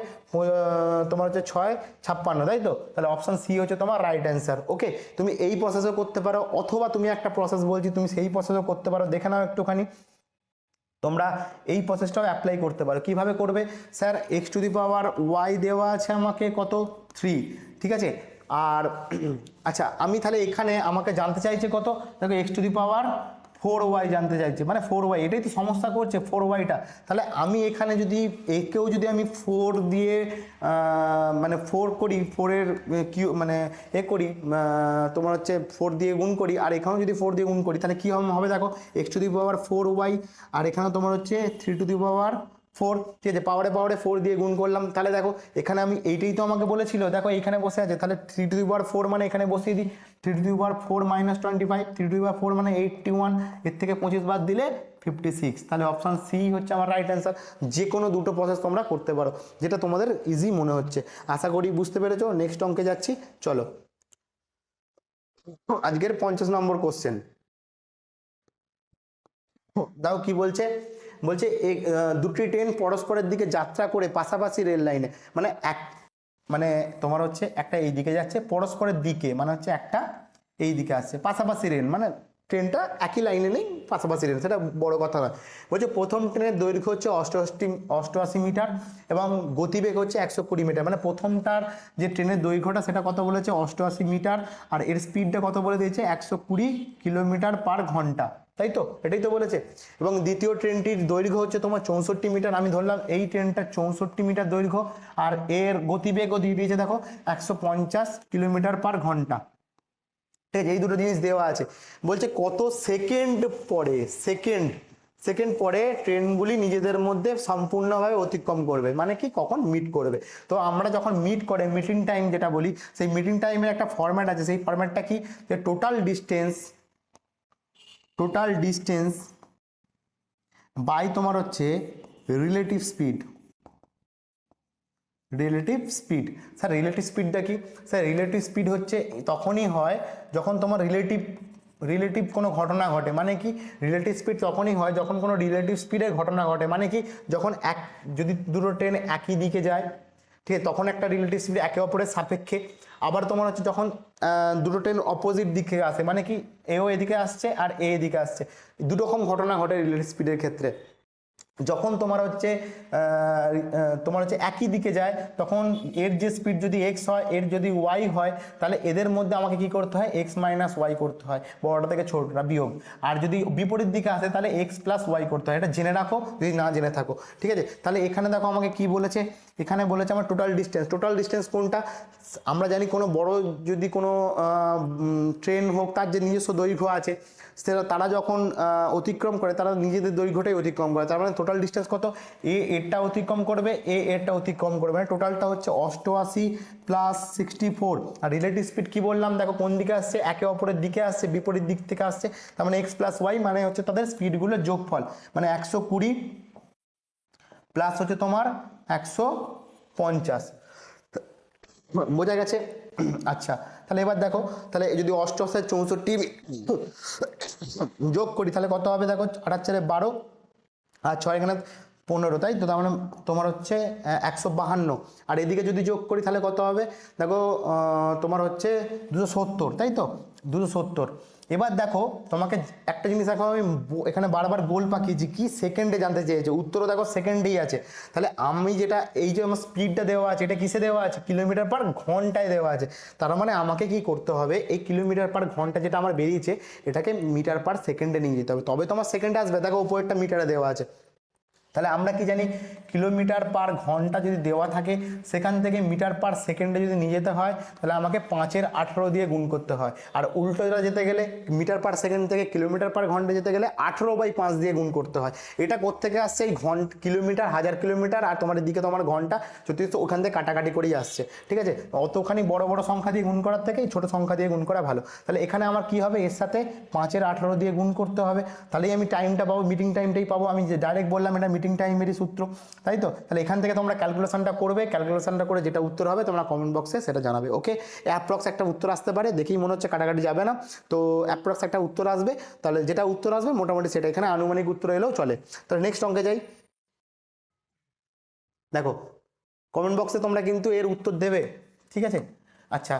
তোমার হচ্ছে 6 56, তাই তো। তাহলে অপশন সি হচ্ছে তোমার রাইট অ্যান্সার। ওকে, তুমি এই প্রসেসও করতে পারো, অথবা তুমি একটা প্রসেস বলছি তুমি সেই প্রসেসও করতে পারো, দেখে নাও একটুখানি। তোমরা এই প্রসেসটাও অ্যাপ্লাই করতে পারো। কিভাবে করবে, sir x to the power y দেওয়া আছে আমাকে কত 3, ঠিক আছে, আর আচ্ছা আমি তাহলে এখানে আমাকে জানতে চাইছে কত, দেখো x to the power 4y জানতে চাইছে, মানে 4y, এটাই তো সমস্যা করছে 4yটা। তাহলে আমি এখানে যদি একেও যদি আমি 4 দিয়ে মানে 4 করি, 4-এর কিউ মানে করি তোমার হচ্ছে 4 দিয়ে গুণ করি, আর এখানেও যদি 4 দিয়ে গুণ করি তাহলে কী হবে দেখো x to the power 4y, আর এখানে তোমার হচ্ছে 3 টু দি পাওয়ার 4, ঠিক আছে, পাওয়ারে পাওয়ারে 4 দিয়ে গুণ করলাম। তাহলে দেখো এখানে আমি এইটাই তো আমাকে বলেছিল, দেখো এইখানে বসে আছে, তাহলে 3 টু দি পাওয়ার 4 মানে এখানে বসিয়ে দিই 3 to the power 4 minus 25, 3 to the power 4 মানে 81, এর থেকে 25 বাদ দিলে 56, তাহলে অপশান সি হচ্ছে আমার রাইট অ্যান্সার। যে কোনো দুটো প্রসেস তোমরা করতে পারো, যেটা তোমাদের ইজি মনে হচ্ছে। আশা করি বুঝতে পেরেছো। নেক্সট অঙ্কে যাচ্ছি, চলো। আজকের 50 নম্বর কোশ্চেন, দাও কি বলছে, বলছে দুটি ট্রেন পরস্পরের দিকে যাত্রা করে পাশাপাশি রেল লাইনে, মানে মানে তোমার হচ্ছে একটা এই দিকে যাচ্ছে পরস্পরের দিকে, মানে হচ্ছে একটা এই দিকে আসছে, পাশাপাশি রেল মানে ট্রেনটা একই লাইনে নেই, পাশাপাশি রেল, সেটা বড় কথা নয়। বলছে প্রথম ট্রেনের দৈর্ঘ্য হচ্ছে 88 মিটার এবং গতিবেগ হচ্ছে 120 মিটার, মানে প্রথমটার যে ট্রেনের দৈর্ঘ্যটা সেটা কত বলেছে 88 মিটার, আর এর স্পিডটা কত বলে দিয়েছে 120 কিলোমিটার পার ঘন্টা, তাই তো, এটাই তো বলেছে। এবং দ্বিতীয় ট্রেনটির দৈর্ঘ্য হচ্ছে তোমার 64 মিটার, আমি ধরলাম এই ট্রেনটা 64 মিটার দৈর্ঘ্য, আর এর গতিবেগও দিয়ে দিয়েছে দেখো 150 কিলোমিটার পার ঘন্টা, ঠিক আছে, এই দুটো জিনিস দেওয়া আছে। বলছে কত সেকেন্ড পরে সেকেন্ড পরে ট্রেনগুলি নিজেদের মধ্যে সম্পূর্ণভাবে অতিক্রম করবে, মানে কি কখন মিট করবে। তো আমরা যখন মিট করে মিটিং টাইম যেটা বলি, সেই মিটিং টাইমের একটা ফরম্যাট আছে, সেই ফরম্যাটটা কি, যে টোটাল ডিস্টেন্স বাই তোমার হচ্ছে রিলেটিভ স্পিড। স্যার রিলেটিভ স্পিডটা কি, স্যার রিলেটিভ স্পিড হচ্ছে তখনই হয় যখন তোমার রিলেটিভ কোনো ঘটনা ঘটে, মানে কি রিলেটিভ স্পিড তখনই হয় যখন কোনো রিলেটিভ স্পিডের ঘটনা ঘটে, মানে কি যখন যদি দুটো ট্রেন একই দিকে যায়, ঠিক আছে, তখন একটা রিলেটিভ স্পিড একে অপরের সাপেক্ষে। আবার তোমার হচ্ছে যখন দুটো ট্রেন অপোজিট দিকে আসে, মানে কি এও এদিকে আসছে আর এদিকে আসছে, দু রকম ঘটনা ঘটে রিলেটিভ স্পিডের ক্ষেত্রে। যখন তোমার হচ্ছে একই দিকে যায় তখন এর যে স্পিড যদি এক্স হয়, এর যদি ওয়াই হয়, তাহলে এদের মধ্যে আমাকে কি করতে হয় এক্স মাইনাস ওয়াই করতে হয়, বড়টা থেকে ছোটটা বিয়োগ। আর যদি বিপরীত দিকে আসে তাহলে এক্স প্লাস ওয়াই করতে হয়, এটা জেনে রাখো যদি না জেনে থাকো, ঠিক আছে। তাহলে এখানে দেখো আমাকে কি বলেছে, এখানে বলেছে আমার টোটাল ডিস্টেন্স কোনটা, আমরা জানি কোনো বড় যদি কোনো ট্রেন হোক তার যে নিজস্ব দৈর্ঘ্য আছে, সেটা তারা যখন অতিক্রম করে তারা নিজেদের দৈর্ঘ্যটাই অতিক্রম করে, তার মানে টোটাল ডিস্টেন্স কত, এরটা অতিক্রম করবে এরটা অতিক্রম করবে, মানে টোটালটা হচ্ছে 88 প্লাস 64। আর রিলেটিভ স্পিড কি বললাম, দেখো কোন দিকে আসছে, একে অপরের দিকে আসছে, বিপরীত দিক থেকে আসছে, তার মানে এক্স প্লাস ওয়াই মানে হচ্ছে তাদের স্পিডগুলোর যোগফল, মানে 120 প্লাস হচ্ছে তোমার 150, বোঝা গেছে। আচ্ছা তাহলে এবার দেখো, তাহলে যদি 88 64 যোগ করি তাহলে কত হবে, দেখো 8 4 12 আর 6 এখানে 15, তাই তো, তার মানে তোমার হচ্ছে 152। আর এদিকে যদি যোগ করি তাহলে কত হবে, দেখো তোমার হচ্ছে 270, তাই তো 270। এবার দেখো তোমাকে একটা জিনিস দেখো, আমি এখানে বারবার গোল পাকিয়েছি কি সেকেন্ডে জানতে চেয়েছে, উত্তরও দেখো সেকেন্ডেই আছে। তাহলে আমি যেটা এই যে আমার স্পিডটা দেওয়া আছে এটা কিসে দেওয়া আছে, কিলোমিটার পার ঘন্টায় দেওয়া আছে, তার মানে আমাকে কি করতে হবে এই কিলোমিটার পার ঘন্টা যেটা আমার বেরিয়েছে এটাকে মিটার পার সেকেন্ডে নিয়ে যেতে হবে, তবে তোমার সেকেন্ডে আসবে। দেখো উপরেরটা মিটারে দেওয়া আছে, তাহলে আমরা কি জানি কিলোমিটার পার ঘন্টা যদি দেওয়া থাকে সেখান থেকে মিটার পার সেকেন্ডে যদি নিয়ে যেতে হয় তাহলে আমাকে 5-এর 18 দিয়ে গুণ করতে হয়, আর উল্টোটা যেতে গেলে মিটার পার সেকেন্ড থেকে কিলোমিটার পার ঘন্টা যেতে গেলে 18/5 দিয়ে গুণ করতে হয়। এটা কোত্থেকে আসছে? এই কিলোমিটার, 1000 কিলোমিটার আর তোমার দিকে তোমার ঘন্টা 3400, ওখান থেকে কাটাকাটি করেই আসছে। ঠিক আছে, অতখানি বড় বড় সংখ্যা দিয়ে গুণ করার থেকে ছোট সংখ্যা দিয়ে গুণ করা ভালো। তাহলে এখানে আমার কি হবে? এর সাথে 5-এর 18 দিয়ে গুণ করতে হবে, তাহলেই আমি টাইমটা পাবো, মিটিং টাইমটাই পাবো। আমি যে ডাইরেক্ট বললাম এটা মিটিং টাইমেরই সূত্র, তাই তো? তাহলে এখান থেকে তোমরা ক্যালকুলেশনটা করবে, ক্যালকুলেশনটা করে যেটা উত্তর হবে তোমরা কমেন্ট বক্সে সেটা জানাবে। ওকে, অ্যাপ্রক্স একটা উত্তর আসতে পারে, দেখেই মনে হচ্ছে কাটাকাটি যাবে না, তো অ্যাপ্রক্স একটা উত্তর আসবে। তাহলে যেটা উত্তর আসবে মোটামুটি সেটা, এখানে আনুমানিক উত্তর এলেও চলে। তাহলে নেক্সট অঙ্কে যাই। দেখো কমেন্ট বক্সে তোমরা কিন্তু এর উত্তর দেবে, ঠিক আছে? আচ্ছা,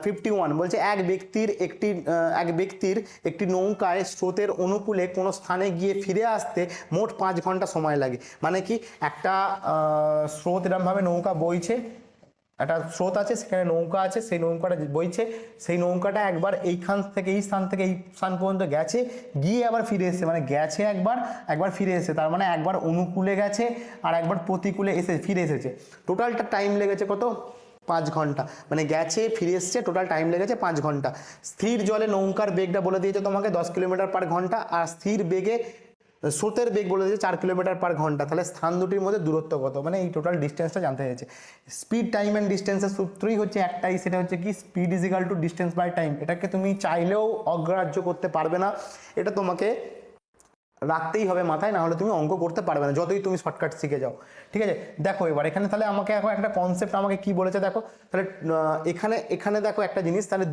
51 বলছে এক ব্যক্তির একটি নৌকায় স্রোতের অনুকূলে কোনো স্থানে গিয়ে ফিরে আসতে মোট 5 ঘন্টা সময় লাগে। মানে কি, একটা স্রোত এরমভাবে নৌকা বইছে, একটা স্রোত আছে, সেখানে নৌকা আছে, সেই নৌকাটা বইছে, সেই নৌকাটা একবার এইখান থেকে এই স্থান থেকে এই স্থান পর্যন্ত গেছে, গিয়ে আবার ফিরে এসেছে, মানে গেছে একবার ফিরে এসেছে, তার মানে একবার অনুকূলে গেছে আর একবার প্রতিকূলে ফিরে এসেছে। টোটালটা টাইম লেগেছে কত? 5 ঘন্টা। মানে গেছে ফিরে এসছে, টোটাল টাইম লেগেছে 5 ঘন্টা। স্থির জলে নৌকার বেগটা বলে দিয়েছে তোমাকে 10 কিলোমিটার পার ঘন্টা, আর স্থির বেগে স্রোতের বেগ বলে দিয়েছে 4 কিলোমিটার পার ঘন্টা। তাহলে স্থান দুটির মধ্যে দূরত্ব কত, মানে এই টোটাল ডিস্টেন্সটা জানতে চাইছে। স্পিড, টাইম অ্যান্ড ডিস্টেন্সের সূত্রই হচ্ছে একটাই, সেটা হচ্ছে কি, speed is equal to distance by time. এটাকে তুমি চাইলেও অগ্রাহ্য করতে পারবে না, এটা তোমাকে রাখতেই হবে মাথায়, না হলে তুমি অঙ্ক করতে পারবে না যতই তুমি শর্টকাট শিখে যাও। ঠিক আছে, দেখো এবার এখানে তাহলে আমাকে এখন একটা কনসেপ্ট আমাকে কি বলেছে দেখো। তাহলে এখানে দেখো একটা জিনিস, তাহলে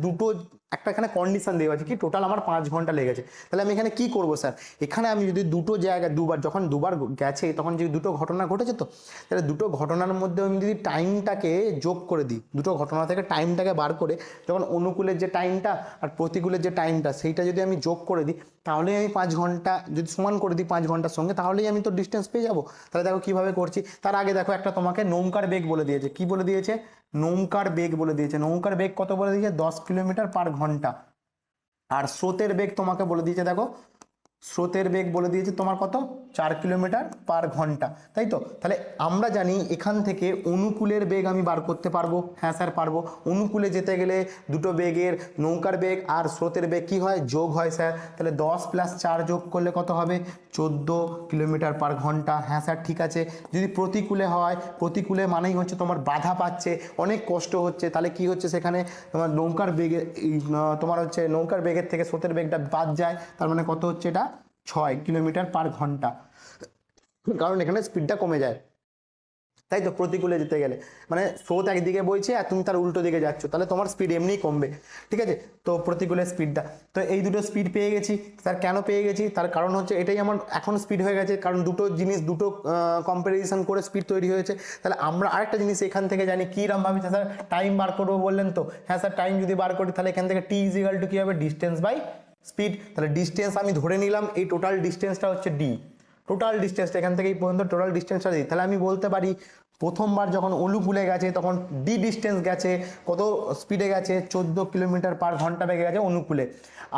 একটা এখানে কন্ডিশন দেওয়া আছে কি, টোটাল আমার 5 ঘন্টা লেগেছে। তাহলে আমি এখানে কি করবো স্যার? এখানে আমি যদি দুটো জায়গায় যখন দুবার গেছে তখন যদি দুটো ঘটনা ঘটেছে, তো তাহলে দুটো ঘটনার মধ্যে আমি যদি টাইমটাকে যোগ করে দিই, দুটো ঘটনা থেকে টাইমটাকে বার করে, যখন অনুকূলের যে টাইমটা আর প্রতিকূলের যে টাইমটা সেইটা যদি আমি যোগ করে দিই, তাহলেই আমি 5 ঘন্টা যদি সমান করে দিই 5 ঘন্টার সঙ্গে, তাহলেই আমি তো ডিস্টেন্স পেয়ে যাবো। তাহলে দেখো কিভাবে করছি। তার আগে দেখো একটা তোমাকে নৌকার বেগ বলে দিয়েছে, কি বলে দিয়েছে? নৌকার বেগ বলে দিয়েছে। নৌকার বেগ কত বলে দিয়েছে? 10 কিলোমিটার পার ঘন্টা। আর স্রোতের বেগ তোমাকে বলে দিয়েছে, দেখো স্রোতের বেগ বলে দিয়েছে তোমার কত? 4 কিলোমিটার পার ঘন্টা, তাই তো? তাহলে আমরা জানি এখান থেকে অনুকূলের বেগ আমি বার করতে পারবো। হ্যাঁ স্যার পারবো। অনুকূলে যেতে গেলে দুটো বেগের, নৌকার বেগ আর স্রোতের বেগ কি হয়? যোগ হয় স্যার। তাহলে 10 + 4 যোগ করলে কত হবে? 14 কিলোমিটার পার ঘন্টা। হ্যাঁ স্যার ঠিক আছে। যদি প্রতিকূলে হয়, প্রতিকূলে মানেই হচ্ছে তোমার বাধা পাচ্ছে, অনেক কষ্ট হচ্ছে, তাহলে কি হচ্ছে সেখানে তোমার নৌকার বেগে তোমার হচ্ছে নৌকার বেগের থেকে স্রোতের বেগটা বাদ যায়, তার মানে কত হচ্ছে এটা? 6 কিলোমিটার পার ঘন্টা, কারণ এখানে স্পিডটা কমে যায়, তাই তো? প্রতিকূলে যেতে গেলে মানে স্রোত একদিকে বইছে আর তুমি তার উল্টো দিকে যাচ্ছ, তাহলে তোমার স্পিড এমনিই কমবে। ঠিক আছে, তো প্রতিকূলের স্পিডটা, তো এই দুটো স্পিড পেয়ে গেছি। তার কেন পেয়ে গেছি? তার কারণ হচ্ছে এটাই আমার এখন স্পিড হয়ে গেছে, কারণ দুটো জিনিস দুটো কম্পারিজন করে স্পিড তৈরি হয়েছে। তাহলে আমরা আরেকটা জিনিস এখান থেকে জানি, কীরকম ভাবে স্যার টাইম বার করবো বললেন তো? হ্যাঁ স্যার, টাইম যদি বার করি তাহলে এখান থেকে টি ইজ ইকুয়াল টু কী হবে? Distance by speed. তাহলে ডিস্টেন্স আমি ধরে নিলাম, এই টোটাল ডিস্টেন্সটা হচ্ছে ডি। টোটাল ডিস্টেন্সটা এখান থেকে এই পর্যন্ত টোটাল ডিস্টেন্সটা দিই, তাহলে আমি বলতে পারি প্রথমবার যখন অনুকূলে গেছে তখন ডি ডিস্টেন্স গেছে, কত স্পিডে গেছে? 14 কিলোমিটার পার ঘন্টা বেগে গেছে অনুকূলে।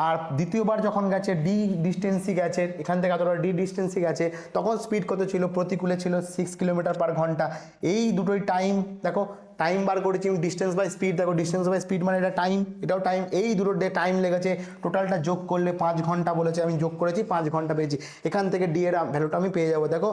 আর দ্বিতীয়বার যখন গেছে ডি ডিস্টেন্সই গেছে, এখান থেকে এতটা ডি ডিস্টেন্সই গেছে, তখন স্পিড কত ছিল? প্রতিকূলে ছিল 6 কিলোমিটার পার ঘন্টা। এই দুটোই টাইম, দেখো টাইম বার করেছি, ডিস্টেন্স বাই স্পিড, দেখো ডিস্টেন্স বাই স্পিড মানে এটা টাইম, এটাও টাইম, এই দুটো টাইম লেগেছে, টোটালটা যোগ করলে 5 ঘন্টা বলেছে, আমি যোগ করেছি 5 ঘন্টা পেয়েছি। এখান থেকে ডি এর ভ্যালুটা আমি পেয়ে যাবো। দেখো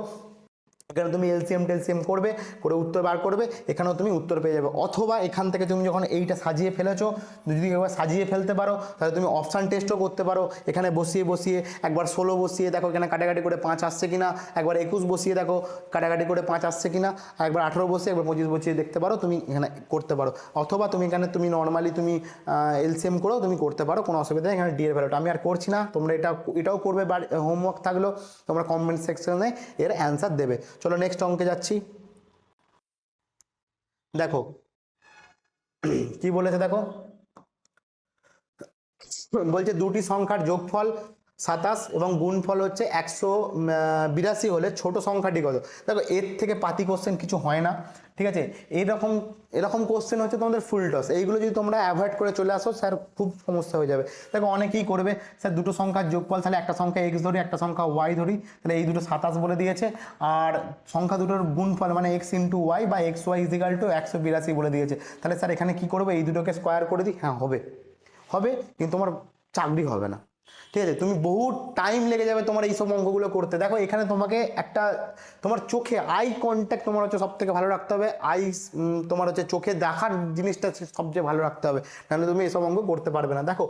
এখানে তুমি এলসিএম টেলসিএম করবে, করে উত্তর বার করবে, এখানেও তুমি উত্তর পেয়ে যাবে। অথবা এখান থেকে তুমি যখন এইটা সাজিয়ে ফেলেছো, যদি একবার সাজিয়ে ফেলতে পারো তাহলে তুমি অপশান টেস্টও করতে পারো। এখানে বসিয়ে একবার 16 বসিয়ে দেখো এখানে কাটাকাটি করে 5 আসছে কিনা, একবার 21 বসিয়ে দেখো কাটাকাটি করে 5 আসছে কিনা, একবার 18 বসিয়ে একবার 25 বসিয়ে দেখতে পারো, তুমি এখানে করতে পারো। অথবা তুমি এখানে তুমি নর্মালি তুমি এলসিএম করেও তুমি করতে পারো, কোনো অসুবিধা নেই। এখানে ডি এর ভ্যালুটা আমি আর করছি না, তোমরা এটাও করবে, হোমওয়ার্ক থাকলো, তোমরা কমেন্ট সেকশনে এর অ্যান্সার দেবে। চলো নেক্সট অঙ্কে যাচ্ছি। দেখো কি বলেছে দেখো, বলছে দুটি সংখ্যার যোগফল 27 এবং গুণফল হচ্ছে 182 হলে ছোট সংখ্যাটি কত? দেখো এর থেকে পাতি কোশ্চেন কিছু হয় না, ঠিক আছে। এরকম এরকম কোশ্চেন হচ্ছে তোমাদের ফুল টস, এইগুলো যদি তোমরা অ্যাভয়েড করে চলে আসো স্যার খুব সমস্যা হয়ে যাবে। দেখো অনেকেই করবে স্যার দুটো সংখ্যার যোগফল, তাহলে একটা সংখ্যা এক্স ধরি একটা সংখ্যা ওয়াই ধরি, তাহলে এই দুটো 27 বলে দিয়েছে, আর সংখ্যা দুটোর গুণফল মানে এক্স ইন্টু ওয়াই বা এক্স ওয়াই ইজিক্যাল টু 182 বলে দিয়েছে, তাহলে স্যার এখানে কি করবে, এই দুটোকে স্কোয়ার করে দিই, হ্যাঁ হবে হবে, কিন্তু তোমার চাকরি হবে না, ঠিক আছে। তুমি বহু টাইম লেগে যাবে তোমার এইসব অঙ্কগুলো করতে। দেখো এখানে তোমাকে একটা তোমার চোখে আই কন্ট্যাক্ট তোমার হচ্ছে সব থেকে ভালো রাখতে হবে, তোমার হচ্ছে চোখে দেখার জিনিসটা সবচেয়ে ভালো রাখতে হবে, নাহলে তুমি এইসব অঙ্ক করতে পারবে না। দেখো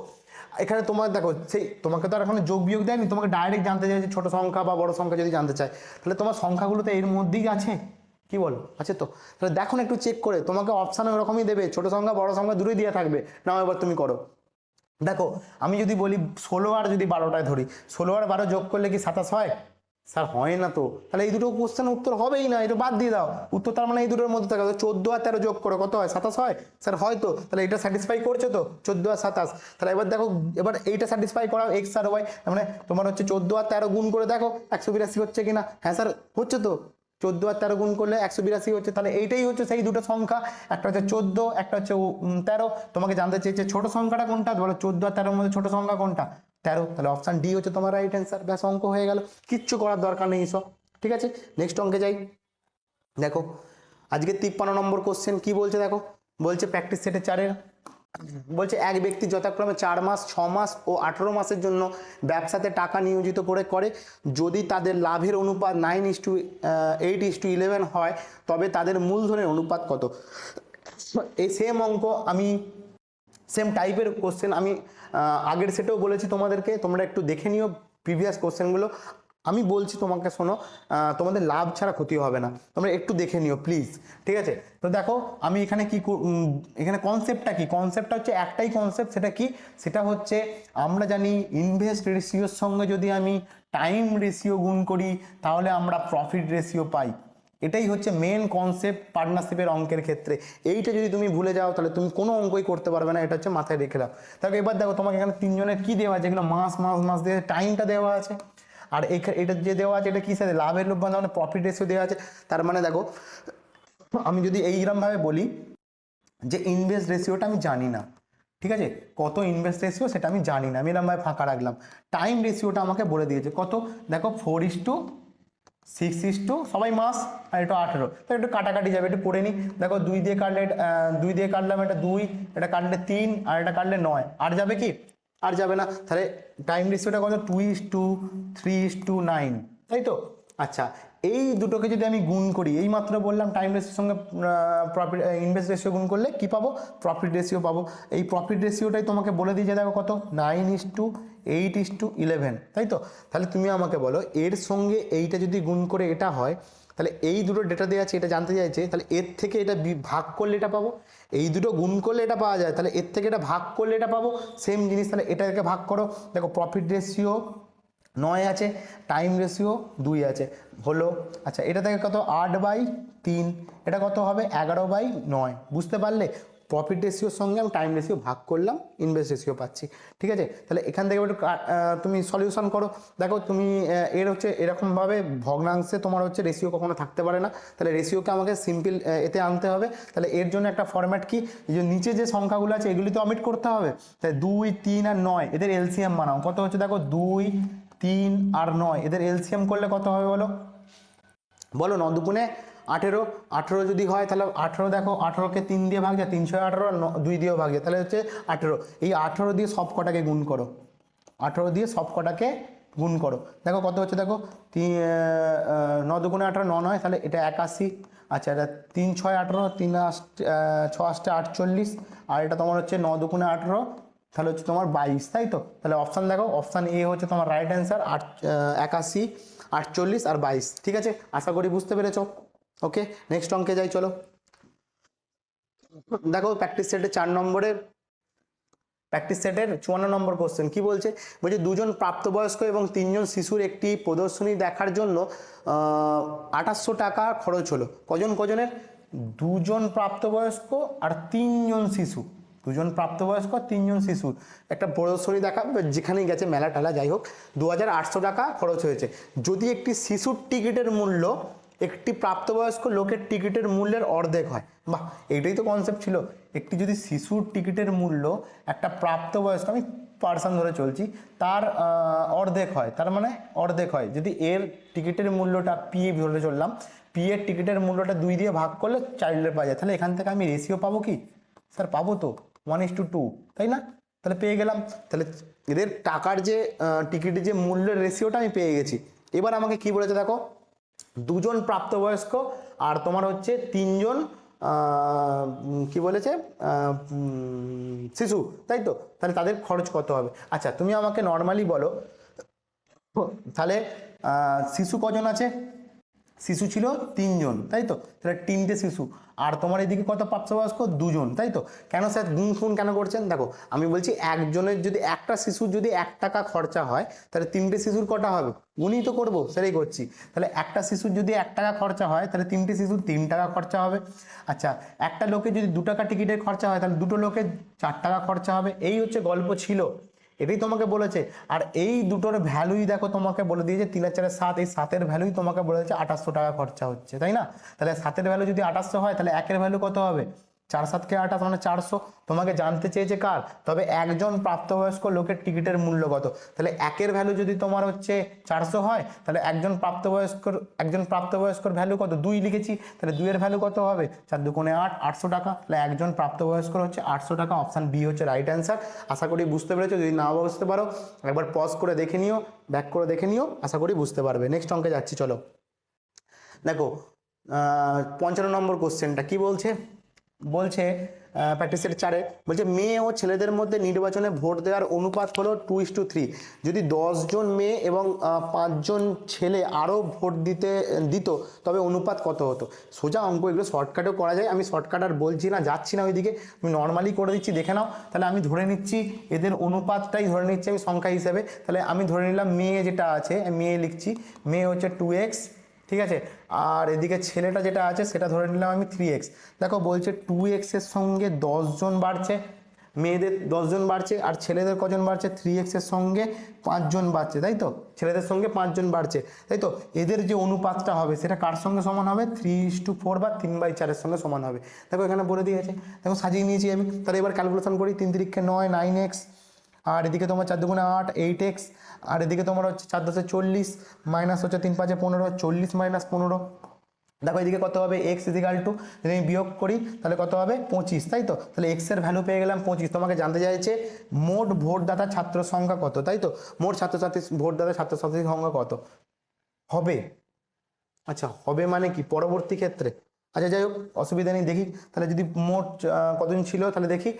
এখানে তোমার দেখো সেই তোমাকে তো আর এখন যোগ বিয়োগ দেয়নি, তোমাকে ডাইরেক্ট জানতে চাই যে ছোট সংখ্যা বা বড় সংখ্যা যদি জানতে চায়, তাহলে তোমার সংখ্যাগুলো তো এর মধ্যেই আছে, কি বলো আছে তো? তাহলে দেখো না একটু চেক করে, তোমাকে অপশানে ওরকমই দেবে, ছোট সংখ্যা বড় সংখ্যা দুটোই দিয়ে থাকবে, নাও এবার তুমি করো। দেখো আমি যদি বলি 16 আর যদি 12টায় ধরি, 16 আর 12 যোগ করলে কি 27 হয়? স্যার হয় না তো, তাহলে এই দুটো কোশ্চেন উত্তর হবেই না, এটা বাদ দিয়ে দাও উত্তর, তার মানে এই দুটোর মধ্যে থাকে। 14 আর 13 যোগ করো কত হয়? 27 হয়? স্যার হয় তো, তাহলে এটা স্যাটিসফাই করছে তো 14 আর 27। তাহলে এবার দেখো এবার এইটা স্যাটিসফাই করাও এক্স আর ওয়াই, মানে তোমার হচ্ছে 14 আর 13 গুণ করে দেখো 182 হচ্ছে কিনা, হ্যাঁ স্যার হচ্ছে তো, 14 আর 13 গুণ করলে 182 হচ্ছে, তাহলে এইটাই হচ্ছে সেই দুটো সংখ্যা, একটা হচ্ছে 14 একটা হচ্ছে 13। তোমাকে জানতে চেয়েছে ছোট সংখ্যাটা কোনটা, বলো 14 আর 13 মধ্যে ছোট সংখ্যা কোনটা? 13, তাহলে অপশন ডি হচ্ছে তোমার রাইট অ্যান্সার, ব্যাস অঙ্ক হয়ে গেল, কিচ্ছু করার দরকার নেই সব, ঠিক আছে। নেক্সট অঙ্কে যাই। দেখো আজকে 53 নম্বর কোশ্চেন কি বলছে, দেখো বলছে প্র্যাকটিস সেটে 4-এর, বলছে এক ব্যক্তি যথাক্রমে 4 মাস 6 মাস ও 18 মাসের জন্য ব্যবসাতে টাকা নিয়োজিত করে যদি তাদের লাভের অনুপাত 9:8:11 হয়, তবে তাদের মূলধনের অনুপাত কত? এই সেম অঙ্ক আমি সেম টাইপের কোশ্চেন আমি আগের সেটেও বলেছি তোমাদেরকে, তোমরা একটু দেখে নিও প্রিভিয়াস কোশ্চেনগুলো। আমি বলছি তোমাকে শোনো, তোমাদের লাভ ছাড়া ক্ষতি হবে না, তোমরা একটু দেখে নিও প্লিজ, ঠিক আছে। তো দেখো আমি এখানে কি এখানে কনসেপ্টটা কি, কনসেপ্টটা হচ্ছে একটাই কনসেপ্ট, সেটা কি, সেটা হচ্ছে আমরা জানি ইনভেস্ট রেশিওর সঙ্গে যদি আমি টাইম রেশিও গুণ করি তাহলে আমরা প্রফিট রেশিও পাই, এটাই হচ্ছে মেন কনসেপ্ট পার্টনারশিপের অঙ্কের ক্ষেত্রে। এইটা যদি তুমি ভুলে যাও তাহলে তুমি কোনো অঙ্কই করতে পারবে না, এটা হচ্ছে মাথায় রেখে দাও। তাহলে এবার দেখো তোমাকে এখানে তিনজনের কি দেওয়া আছে, এগুলো মাস মাস মাস দিয়ে টাইমটা দেওয়া আছে, আর এটা যে দেওয়া আছে এটা কি সাথে লাভের লোভ মানে প্রফিট রেশিও দেওয়া আছে। তার মানে দেখো আমি যদি এইরকমভাবে বলি যে ইনভেস্ট রেশিওটা আমি জানি না, ঠিক আছে, কত ইনভেস্ট রেশিও সেটা আমি জানি না, আমি এরকমভাবে ফাঁকা রাখলাম। টাইম রেশিওটা আমাকে বলে দিয়েছে কত, দেখো 4:6 সবাই মাস আর এটা 18, তো একটু কাটাকাটি যাবে, একটু পড়ে নিই। দেখো 2 দিয়ে কাটলে 2 দিয়ে কাটলাম এটা 2, এটা কাটলে 3 আর এটা কাটলে 9, আর যাবে কি? আর যাবে না, তাহলে টাইম রেশিওটা কত 2:3:9, তাই তো। আচ্ছা এই দুটোকে যদি আমি গুণ করি, এই মাত্র বললাম টাইম রেশিওর সঙ্গে প্রফিট ইনভেস্ট রেশিও গুণ করলে কি পাবো? প্রফিট রেশিও পাবো। এই প্রফিট রেশিওটাই তোমাকে বলে দিয়েছে দেখো কত, 9:8:11, তাই তো। তাহলে তুমি আমাকে বলো এর সঙ্গে এইটা যদি গুণ করে এটা হয়, তাহলে এই দুটো ডেটা দেওয়া আছে, এটা জানতে চাইছে, তাহলে এর থেকে এটা ভাগ করলে এটা পাবো, এই দুটো গুণ করলে এটা পাওয়া যায়, তাহলে এর থেকে এটা ভাগ করলে এটা পাবো, সেম জিনিস। তাহলে এটাকে ভাগ করো, দেখো প্রফিট রেশিও 9 আছে, টাইম রেশিও 2 আছে, হলো। আচ্ছা এটা থেকে কত 8/3, এটা কত হবে 11/9, বুঝতে পারলে? প্রফিট রেশিওর সঙ্গে আমি টাইম রেশিও ভাগ করলাম, ইনভেস্ট রেশিও পাচ্ছি, ঠিক আছে। তাহলে এখান থেকে একটু তুমি সলিউশন করো, দেখো তুমি এর হচ্ছে এরকমভাবে ভগ্নাংশে তোমার হচ্ছে রেশিও কখনো থাকতে পারে না, তাহলে রেশিওকে আমাকে সিম্পল এতে আনতে হবে। তাহলে এর জন্য একটা ফরম্যাট কি, এই যে নিচে যে সংখ্যাগুলো আছে এগুলি তো অমিট করতে হবে, তাই 2, 3 আর 9 এদের এলসিএম বানাও, কত হচ্ছে দেখো 2, 3 আর 9 এদের এলসিএম করলে কত হবে বলো, বলো 9 দুগুণে 18, 18 যদি হয় তাহলে 18, দেখো 18কে 3 দিয়ে ভাগ যায়, 318, 2 দিয়েও ভাগ যায়, তাহলে হচ্ছে 18। এই 18 দিয়ে সব কটাকে গুণ করো, 18 দিয়ে সব কটাকে গুণ করো, দেখো কত হচ্ছে, দেখো 9 দুগুণে 18, 9 নয়, তাহলে এটা 81। আচ্ছা এটা 3, 6, 18, 3, 6, 48, আর এটা তোমার হচ্ছে 9 দুগুণে 18, তাহলে হচ্ছে তোমার 22, তাই তো। তাহলে অপশান দেখো, অপশান এ হচ্ছে তোমার রাইট অ্যান্সার, 81, 48 আর 22, ঠিক আছে। আশা করি বুঝতে পেরেছো। ওকে নেক্সট অঙ্কে যাই চলো। দেখো প্র্যাকটিস সেটের 4 নম্বরের, প্র্যাকটিস সেটের 54 নম্বর কোশ্চেন কি বলছে, বলছে দুজন প্রাপ্তবয়স্ক এবং 3 জন শিশুর একটি প্রদর্শনী দেখার জন্য 2800 টাকা খরচ হলো, কজনের? 2 জন প্রাপ্তবয়স্ক আর 3 জন শিশু, দুজন প্রাপ্তবয়স্ক, 3জন শিশু। একটা প্রদর্শনী দেখা যেখানেই গেছে, মেলা টেলা যাই হোক, 2800 টাকা খরচ হয়েছে। যদি একটি শিশুর টিকিটের মূল্য একটি প্রাপ্তবয়স্ক লোকের টিকিটের মূল্যের অর্ধেক হয়, বাহ, এইটাই তো কনসেপ্ট ছিল। একটি যদি শিশুর টিকিটের মূল্য একটা প্রাপ্তবয়স্ক, আমি পার্সন ধরে চলছি, তার অর্ধেক হয়, তার মানে অর্ধেক হয় যদি এর টিকিটের মূল্যটা পি ধরে চললাম, পি এর টিকিটের মূল্যটা 2 দিয়ে ভাগ করলে চাইল্ডের পাওয়া যায়, তাহলে এখান থেকে আমি রেশিও পাবো কি স্যার? পাবো তো 1:2, তাই না? তাহলে পেয়ে গেলাম। তাহলে এদের টাকার যে টিকিটের যে মূল্যের রেশিওটা আমি পেয়ে গেছি। এবার আমাকে কি বলেছে দেখো, 2জন প্রাপ্তবয়স্ক আর তোমার হচ্ছে 3জন কি বলেছে শিশু, তাই তো? তাহলে তাদের খরচ কত হবে? আচ্ছা তুমি আমাকে নর্মালি বলো, তাহলে শিশু কজন আছে? শিশু ছিল 3জন, তাই তো? তাহলে 3টে শিশু, আর তোমার এদিকে কত প্রাপ্তবয়স্ক? 2জন, তাই তো? কেন স্যার গুণ ফুন কেন করছেন? দেখো আমি বলছি একজনের যদি একটা শিশুর যদি 1 টাকা খরচা হয়, তাহলে 3টে শিশুর কটা হবে? গুণই তো করবো, সেটাই করছি। তাহলে একটা শিশুর যদি 1 টাকা খরচা হয়, তাহলে 3টে শিশুর 3 টাকা খরচা হবে। আচ্ছা একটা লোকের যদি 2 টাকা টিকিটের খরচা হয়, তাহলে 2টো লোকের 4 টাকা খরচা হবে। এই হচ্ছে গল্প ছিল, এটাই তোমাকে বলেছে। আর এই দুটোর ভ্যালুই দেখো তোমাকে বলে দিয়েছে 3 আর 4 7, এই 7-এর ভ্যালুই তোমাকে বলেছে 2800 টাকা খরচা হচ্ছে, তাই না? তাহলে 7-এর ভ্যালু যদি 2800 হয়, তাহলে 1-এর ভ্যালু কত হবে? 4 7 28 মানে 400। তোমাকে জানতে চেয়েছে কার? তবে একজন প্রাপ্তবয়স্ক লোকের টিকিটের মূল্য কত। তাহলে 1-এর ভ্যালু যদি তোমার হচ্ছে 400 হয়, তাহলে একজন প্রাপ্তবয়স্কর ভ্যালু কত? 2 লিখেছি, তাহলে 2-এর ভ্যালু কত হবে? 4 2 8, 800 টাকা। তাহলে একজন প্রাপ্তবয়স্কর হচ্ছে 800 টাকা। অপশান বি হচ্ছে রাইট অ্যান্সার। আশা করি বুঝতে পেরেছো। যদি না বুঝতে পারো একবার পজ করে দেখে নিও, ব্যাক করে দেখে নিও, আশা করি বুঝতে পারবে। নেক্সট অঙ্কে যাচ্ছি, চলো। দেখো 55 নম্বর কোশ্চেনটা কি বলছে? বলছে প্র্যাকটিসের 4-এ বলছে মেয়ে ও ছেলেদের মধ্যে নির্বাচনে ভোট দেওয়ার অনুপাত হলো 2:3। যদি 10 জন মেয়ে এবং 5 জন ছেলে আরও ভোট দিত তবে অনুপাত কত হতো? সোজা অঙ্ক, এগুলো শর্টকাটেও করা যায়। আমি শর্টকাট আর বলছি না, যাচ্ছি না ওইদিকে, আমি নর্মালি করে দিচ্ছি, দেখে নাও। তাহলে আমি ধরে নিচ্ছি এদের অনুপাতটাই ধরে নিচ্ছি আমি সংখ্যা হিসেবে। তাহলে আমি ধরে নিলাম মেয়ে যেটা আছে, মেয়ে লিখছি, মেয়ে হচ্ছে 2x, ঠিক আছে? আর এদিকে ছেলেটা যেটা আছে সেটা ধরে নিলাম আমি 3x। দেখো বলছে 2x এর সঙ্গে 10 জন বাড়ছে, মেয়েদের 10 জন বাড়ছে, আর ছেলেদের কজন বাড়ছে? 3x এর সঙ্গে 5 জন বাড়ছে, তাই তো? ছেলেদের সঙ্গে 5 জন বাড়ছে, তাই তো? এদের যে অনুপাতটা হবে সেটা কার সঙ্গে সমান হবে? 3:4 বা 3/4 সঙ্গে সমান হবে। দেখো এখানে বলে দিয়েছে, দেখো সাজিয়ে নিয়েছি আমি। তাহলে এবার ক্যালকুলেশন করি, 3 3 9, 9x, আর এদিকে তোমার 4 2 8, 8x, আর এদিকে তোমার হচ্ছে 4 10 40, মাইনাস হচ্ছে 3 5 15, 40 মাইনাস 15। দেখো এদিকে কত হবে? এক্স ইজিক্যাল টু, যদি আমি বিয়োগ করি তাহলে কত হবে? 25, তাই তো? তাহলে এক্স এর ভ্যালু পেয়ে গেলাম 25। তোমাকে জানতে চাইছে মোট ভোটদাতা ছাত্র সংখ্যা কত, তাই তো? মোট ছাত্রছাত্রী ভোটদাতা ছাত্রছাত্রীর সংখ্যা কত হবে? আচ্ছা হবে মানে কি পরবর্তী ক্ষেত্রে? আচ্ছা যাই হোক, অসুবিধা নেই, দেখি তাহলে যদি মোট কতজন ছিল তাহলে দেখি।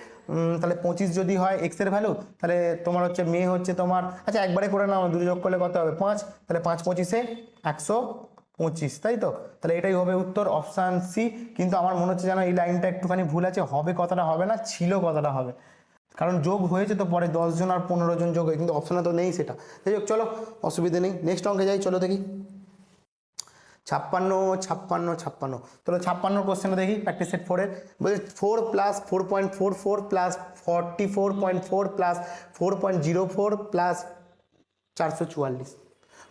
তাহলে 25 যদি হয় এক্স এর ভ্যালু, তাহলে তোমার হচ্ছে মেয়ে হচ্ছে তোমার, আচ্ছা একবারে করে নাও, 2 যোগ করলে কত হবে? 5। তাহলে 5 25-এ 125, তাই তো? তাহলে এটাই হবে উত্তর, অপশান সি। কিন্তু আমার মনে হচ্ছে যেন এই লাইনটা একটুখানি ভুল আছে, হবে কথাটা হবে না, ছিল কথাটা হবে, কারণ যোগ হয়েছে তো পরে 10 জন আর 15 জন যোগ হয়ে, কিন্তু অপশানে তো নেই সেটা। যাই হোক চলো, অসুবিধা নেই, নেক্সট অঙ্কে যাই, চলো দেখি। 56 56 56। চলো 56 কোশ্চেনটা দেখি, প্র্যাকটিস সেট 4-এর। বলছে 4 প্লাস 4.44 প্লাস 44.4 প্লাস 4.04 প্লাস 444,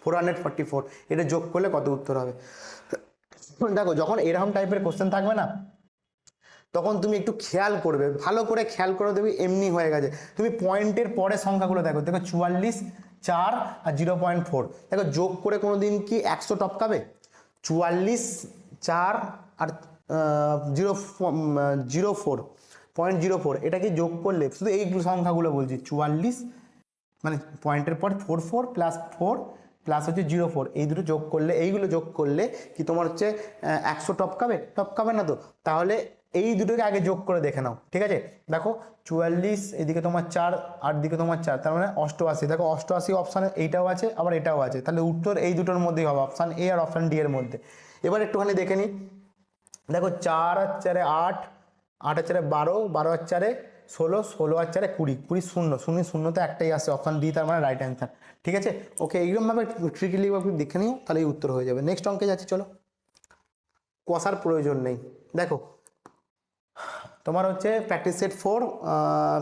444, এটা যোগ করলে কত উত্তর হবে? দেখো যখন এরকম টাইপের কোশ্চেন থাকবে না, তখন তুমি একটু খেয়াল করবে, ভালো করে খেয়াল করে দেবে, এমনি হয়ে গেছে। তুমি পয়েন্টের পরে সংখ্যাগুলো দেখো, দেখো 44, 4 আর 0.4, দেখো যোগ করে কোনোদিন কি 100 টপকাবে? 44, 4 আর 0.04, এটা কি যোগ করলে, শুধু এই সংখ্যাগুলো বলছি, 44 মানে পয়েন্টের পর 44 প্লাস 4 প্লাস হচ্ছে 04, এই দুটো যোগ করলে, এইগুলো যোগ করলে কি তোমার হচ্ছে 100 টপকাবে? টপকাবে না তো। তাহলে এই দুটোকে আগে যোগ করে দেখে নাও, ঠিক আছে? দেখো 44, এদিকে তোমার 4 আর দিকে তোমার 4, তার মানে 88। দেখো 88 অপশানে এইটাও আছে আবার এটাও আছে, তাহলে উত্তর এই দুটোর মধ্যেই হবে, অপশান এ আর অপশান ডি এর মধ্যে। এবার একটুখানি দেখে নিই, দেখো 4 আর 4-এ 8, 8 আর 4-এ 12, 12 আর 4-এ 16, 16 আর 4-এ 20, 20 শূন্য, শূন্যতে একটাই আসে, অপশান ডি, তার মানে রাইট অ্যান্সার। ঠিক আছে, ওকে, এইরকমভাবে ট্রিকলি দেখে নিও, তাহলে এই উত্তর হয়ে যাবে। নেক্সট অঙ্কে যাচ্ছি, চলো। কষার প্রয়োজন নেই, দেখো তোমার হচ্ছে প্র্যাকটিস সেট 4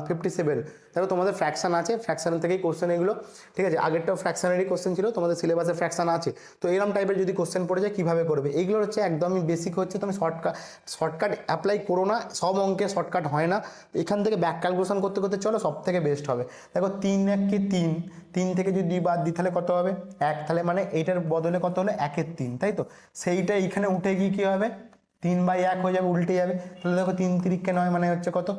57। দেখো তোমাদের ফ্র্যাকশন আছে, ফ্র্যাকশন থেকেই কোশ্চেন এগুলো, ঠিক আছে। আগেরটাও ফ্র্যাকশনারি কোশ্চেন ছিল, তোমাদের সিলেবাসে ফ্র্যাকশন আছে। তো এরকম টাইপের যদি কোশ্চেন পড়ে যায় কীভাবে করবে, এইগুলো হচ্ছে একদমই বেসিক, হচ্ছে তুমি শর্টকাট অ্যাপ্লাই করো না, সব অঙ্কে শর্টকাট হয় না। এখান থেকে ব্যাক ক্যালকুলেশন করতে করতে চলো, সব থেকে বেস্ট হবে। দেখো 3 1 3, 3 থেকে যদি 2 বাদ দিই তাহলে কত হবে 1, তাহলে মানে এইটার বদলে কত হলো 1 এর 3, তাই তো। সেইটা এইখানে উঠে গিয়ে কী হবে 3/1 হয়ে যাবে, উল্টে যাবে। তাহলে দেখো 3 3 9 মানে হচ্ছে কত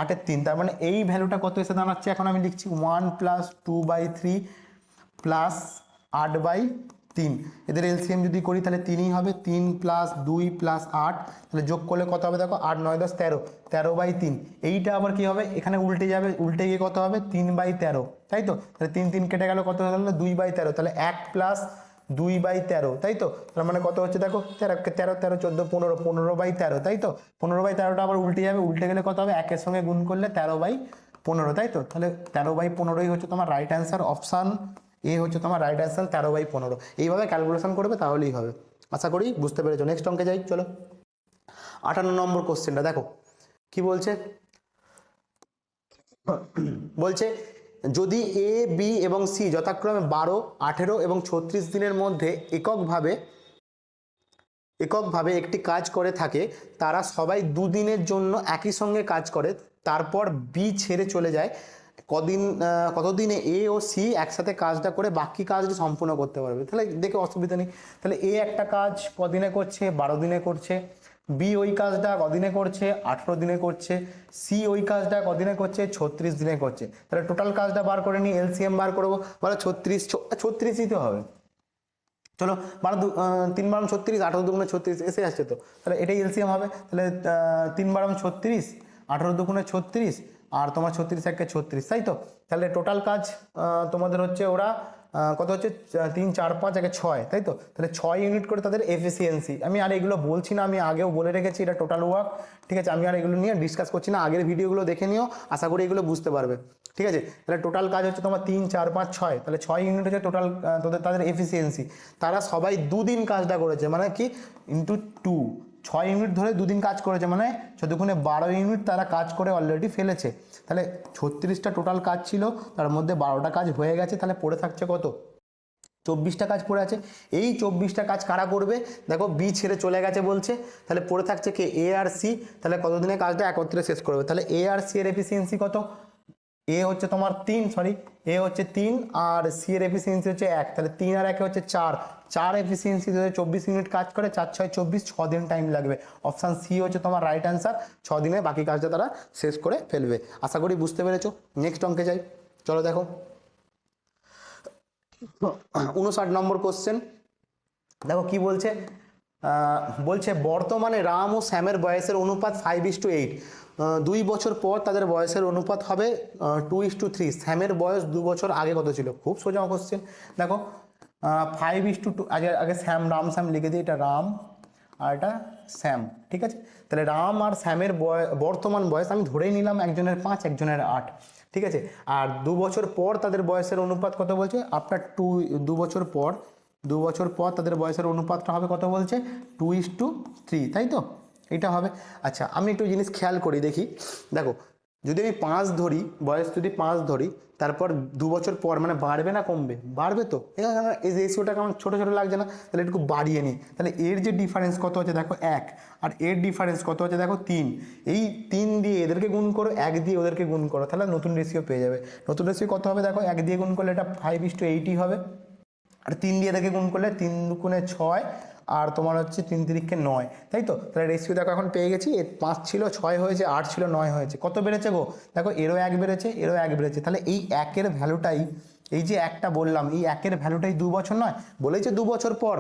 8 এর 3, তার মানে এই ভ্যালুটা কত এসে দাঁড়াচ্ছে, এখন আমি লিখছি 1 + 2/3 + 8/3। এদের এলসিএম যদি করি তাহলে 3ই হবে, 3 + 2 + 8, তাহলে যোগ করলে কত হবে দেখো 8 9 10 13, 13/3। এইটা আবার কি হবে এখানে উল্টে যাবে, উল্টে গিয়ে কত হবে 3/13, তাই তো। তাহলে 3 3 কেটে গেল, কত হলো 2/13, তাহলে 1 + 2/13, তাই তো। তার মানে কত হচ্ছে দেখো 13 13 13 14 15, 15/13, তাই তো। 15/13টা আবার উল্টে যাবে, উল্টে গেলে কত হবে 1-এর সঙ্গে গুণ করলে 13/15, তাই তো। তাহলে 13/15ই হচ্ছে তোমার রাইট অ্যান্সার, অপশান এ হচ্ছে তোমার রাইট অ্যান্সার 13/15। এইভাবে ক্যালকুলেশন করবে তাহলেই হবে। আশা করি বুঝতে পেরেছো। নেক্সট অঙ্কে যাই চলো। 58 নম্বর কোশ্চেনটা দেখো কি বলছে। বলছে যদি এ বি এবং সি যথাক্রমে 12 18 এবং 36 দিনের মধ্যে এককভাবে একটি কাজ করে থাকে, তারা সবাই দুদিনের জন্য একই সঙ্গে কাজ করে, তারপর বি ছেড়ে চলে যায়, কতদিনে এ ও সি একসাথে কাজটা করে বাকি কাজটি সম্পূর্ণ করতে পারবে। তাহলে দেখে অসুবিধা নেই। তাহলে এ একটা কাজ কদিনে করছে 12 দিনে করছে, বি ওই কাজটা কদিনে করছে 18 দিনে করছে, সি ওই কাজটা কদিনে করছে 36 দিনে করছে। তাহলে টোটাল কাজটা বার করে নিই, এলসিএম বার করবো, বলো 36ই তো হবে। চলো 3 × 36, 18 × 36 এসে আসছে তো, তাহলে এটাই এলসিএম হবে। তাহলে 3 × 36, 18 × 36, আর তোমার 36 1 36, তাই তো। তাহলে টোটাল কাজ তোমাদের হচ্ছে ওরা কত হচ্ছে 3 4 5 1 6, তাই তো। তাহলে 6 ইউনিট করে তাদের এফিসিয়েন্সি। আমি আর এগুলো বলছি না, আমি আগেও বলে রেখেছি এটা টোটাল ওয়ার্ক, ঠিক আছে। আমি আর এগুলো নিয়ে ডিসকাস করছি না, আগের ভিডিওগুলো দেখে নিও, আশা করি এগুলো বুঝতে পারবে, ঠিক আছে। তাহলে টোটাল কাজ হচ্ছে তোমার 3 4 5 6, তাহলে 6 ইউনিট হচ্ছে টোটাল তাদের এফিসিয়েন্সি। তারা সবাই দুদিন কাজটা করেছে, মানে কি ইন্টু 2, 6 ইউনিট ধরে দুদিন কাজ করেছে, মানে 14 12 ইউনিট তারা কাজ করে অলরেডি ফেলেছে। তাহলে 36টা টোটাল কাজ ছিল, তার মধ্যে 12টা কাজ হয়ে গেছে, তাহলে পড়ে থাকছে কত 24টা কাজ পড়ে আছে। এই 24টা কাজ কারা করবে দেখো, বি ছেড়ে চলে গেছে বলছে, তাহলে পড়ে থাকছে কে এ আর সি। তাহলে কতদিনে কাজটা একত্রে শেষ করবে, তাহলে এ আর সি এর এফিসিয়েন্সি কত, এ হচ্ছে তোমার 3, এ হচ্ছে 3 আর সি এর এফিসিয়েন্সি হচ্ছে 1, তাহলে 3 আর 1 হচ্ছে 4, 4 এফিসিয়েন্সি 24 ইউনিট কাজ করে, 4 6 24, 6 দিন টাইম লাগবে। অপশান সি হচ্ছে তোমার রাইট অ্যান্সার, 6 দিনে বাকি কাজটা তারা শেষ করে ফেলবে। আশা করি বুঝতে পেরেছো। নেক্সট অঙ্কে যাই চলো। দেখো 59 নম্বর কোশ্চেন, দেখো কি বলছে। বলছে বর্তমানে রাম ও শ্যামের বয়সের অনুপাত 5:8, 2 বছর পর তাদের বয়সের অনুপাত হবে 2:3। শ্যামের বয়স 2 বছর আগে কত ছিল, খুব সোজা কোশ্চেন। দেখো 5:2, আগে রাম শ্যাম লিখে দিই, এটা রাম আর এটা শ্যাম, ঠিক আছে। তাহলে রাম আর শ্যামের বর্তমান বয়স আমি ধরেই নিলাম, একজনের 5 একজনের 8, ঠিক আছে। আর 2 বছর পর তাদের বয়সের অনুপাত কত বলছে, আফটার 2 বছর পর তাদের বয়সের অনুপাতটা হবে কত বলছে 2:3, তাই তো। এটা হবে। আচ্ছা আমি একটু জিনিস খেয়াল করি দেখি, দেখো যদি আমি 5 ধরি, বয়স যদি 5 ধরি, তারপর 2 বছর পর মানে বাড়বে না কমবে, বাড়বে তো। এখানে এই রেশিওটা কেমন ছোটো ছোটো লাগছে না, তাহলে একটু বাড়িয়ে নিই। তাহলে এর যে ডিফারেন্স কত আছে দেখো 1, আর এর ডিফারেন্স কত আছে দেখো 3, এই 3 দিয়ে এদেরকে গুণ করো, 1 দিয়ে ওদেরকে গুণ করো, তাহলে নতুন রেশিও পেয়ে যাবে। নতুন রেশিও কত হবে দেখো, 1 দিয়ে গুণ করলে এটা 5:8 হবে, আর 3 দিয়ে এদেরকে গুণ করলে 3 2 6, আর তোমার হচ্ছে 3 3 9, তাই তো। তাহলে রেশিও দেখো এখন পেয়ে গেছি, 5 ছিল 6 হয়েছে, 8 ছিল 9 হয়েছে, কত বেড়েছে গো দেখো, এরও 1 বেড়েছে, এরও 1 বেড়েছে। তাহলে এই 1-এর ভ্যালুটাই, এই যে একটা বললাম, এই 1-এর ভ্যালুটাই 2 বছর নয়, বলেছে 2 বছর পর,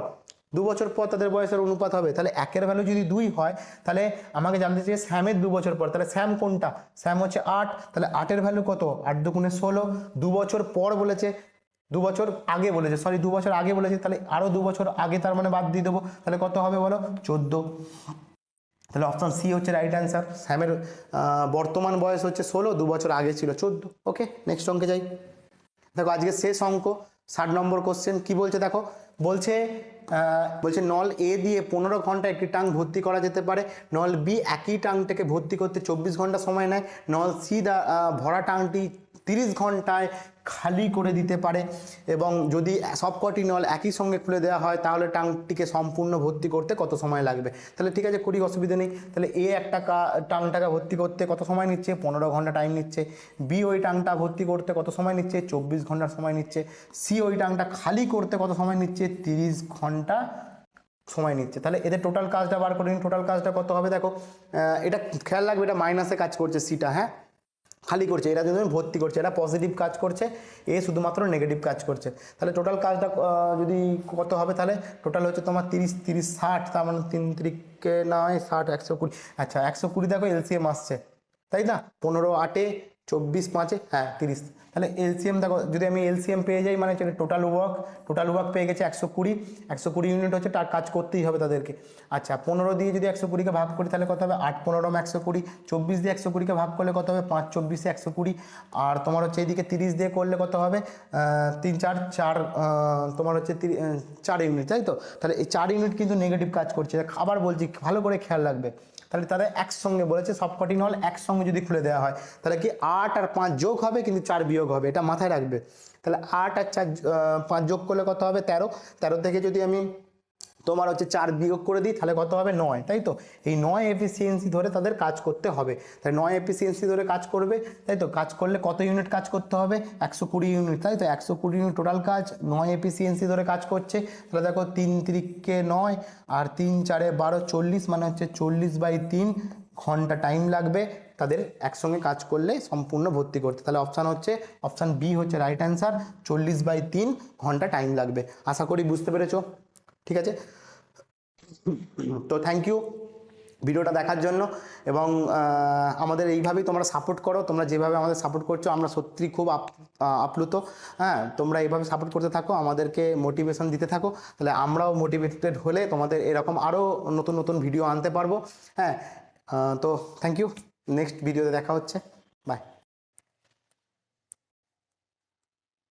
2 বছর পর তাদের বয়সের অনুপাত হবে। তাহলে 1-এর ভ্যালু যদি 2 হয়, তাহলে আমাকে জানতে চাই শ্যামের 2 বছর পর, তাহলে শ্যাম কোনটা, শ্যাম হচ্ছে 8, তাহলে 8-এর ভ্যালু কত, 8 2 16, 2 বছর পর বলেছে, 2 বছর আগে বলেছে, 2 বছর আগে বলেছে, তাহলে আরও 2 বছর আগে, তার মানে বাদ দিয়ে দেবো, তাহলে কত হবে বলো 14। তাহলে অপশান সি হচ্ছে রাইট অ্যান্সার। স্যামের বর্তমান বয়স হচ্ছে 16, 2 বছর আগে ছিল 14। ওকে নেক্সট অঙ্কে যাই। দেখো আজকে শেষ অঙ্ক, 60 নম্বর কোশ্চেন কি বলছে দেখো, বলছে বলছে নল এ দিয়ে 15 ঘন্টা একটি ট্যাঙ্ক ভর্তি করা যেতে পারে, নল বি একই ট্যাঙ্কটাকে ভর্তি করতে 24 ঘন্টা সময় নেয়, নল সি ভরা ট্যাঙ্কটি 30 ঘন্টায় খালি করে দিতে পারে, এবং যদি সবকটি নল একই সঙ্গে খুলে দেওয়া হয় তাহলে ট্যাঙ্কটিকে সম্পূর্ণ ভর্তি করতে কত সময় লাগবে। তাহলে ঠিক আছে, করি, অসুবিধা নেই। তাহলে এ একটা ট্যাঙ্কটাকে ভর্তি করতে কত সময় নিচ্ছে, 15 ঘন্টা টাইম নিচ্ছে। বি ওই ট্যাঙ্কটা ভর্তি করতে কত সময় নিচ্ছে, 24 ঘন্টা সময় নিচ্ছে। সি ওই ট্যাঙ্কটা খালি করতে কত সময় নিচ্ছে, 30 ঘন্টা সময় নিচ্ছে। তাহলে এদের টোটাল কাজটা বার করে নিন। টোটাল কাজটা কত হবে দেখো, এটা খেয়াল রাখবে, এটা মাইনাসে কাজ করছে সিটা, হ্যাঁ খালি করছে, এরা যদি ভর্তি করছে, এটা পজিটিভ কাজ করছে, এ শুধুমাত্র নেগেটিভ কাজ করছে। তাহলে টোটাল কাজটা যদি কত হবে, তাহলে টোটাল হচ্ছে তোমার 30 30 60, তার মানে 3 3 নয় 60 120। আচ্ছা 120 দেখো এলসিএম আসছে, তাই না, 15 8 24 5, হ্যাঁ 30। তাহলে এলসিএম দেখো, যদি আমি এলসিএম পেয়ে যাই মানে টোটাল ওয়ার্ক পেয়ে গেছে 120। 120 ইউনিট হচ্ছে, তার কাজ করতেই হবে তাদেরকে। আচ্ছা 15 দিয়ে যদি 120কে ভাগ করি তাহলে কত হবে, 8 15 120। 24 দিয়ে 120কে ভাগ করলে কত হবে, 5 24 120। আর তোমার হচ্ছে এইদিকে 30 দিয়ে করলে কত হবে, 3 4 4, তোমার হচ্ছে 4 ইউনিট, তাই তো। তাহলে এই 4 ইউনিট কিন্তু নেগেটিভ কাজ করছে। আবার বলছি, ভালো করে খেয়াল রাখবে। তাহলে তারা একসঙ্গে বলেছে সবকটি নল একসঙ্গে যদি খুলে দেওয়া হয় তাহলে কি 8 আর 5 যোগ হবে, কিন্তু 4 বিয়োগ হবে, এটা মাথায় রাখবে। তাহলে 8 আর 4 5 যোগ করলে কত হবে, 13। 13 থেকে যদি আমি তোমার হচ্ছে 4 বিয়োগ করে দিই তাহলে কত হবে, 9, তাই তো। এই 9 এফিসিয়েন্সি ধরে তাদের কাজ করতে হবে। তাই 9 এফিসিয়েন্সি ধরে কাজ করবে, তাই তো। কাজ করলে কত ইউনিট কাজ করতে হবে, 120 ইউনিট, তাই তো। 120 ইউনিট টোটাল কাজ, 9 এফিসিয়েন্সি ধরে কাজ করছে। তাহলে দেখো 3 3 9 আর 3 4 12 40, মানে হচ্ছে 40/3 ঘন্টা টাইম লাগবে তাদের একসঙ্গে কাজ করলে সম্পূর্ণ ভর্তি করতে। তাহলে অপশান হচ্ছে অপশান বি হচ্ছে রাইট অ্যান্সার, 40/3 ঘন্টা টাইম লাগবে। আশা করি বুঝতে পেরেছো, ঠিক আছে। তো থ্যাংক ইউ ভিডিওটা দেখার জন্য, এবং আমাদের এইভাবেই তোমরা সাপোর্ট করো। তোমরা যেভাবে আমাদের সাপোর্ট করছো আমরা সত্যি খুব আপ্লুত। হ্যাঁ, তোমরা এইভাবে সাপোর্ট করতে থাকো, আমাদেরকে মোটিভেশন দিতে থাকো, তাহলে আমরাও মোটিভেটেড হলে তোমাদের এরকম আরও নতুন নতুন ভিডিও আনতে পারবো। হ্যাঁ, তো থ্যাংক ইউ, নেক্সট ভিডিওতে দেখা হচ্ছে, বাই।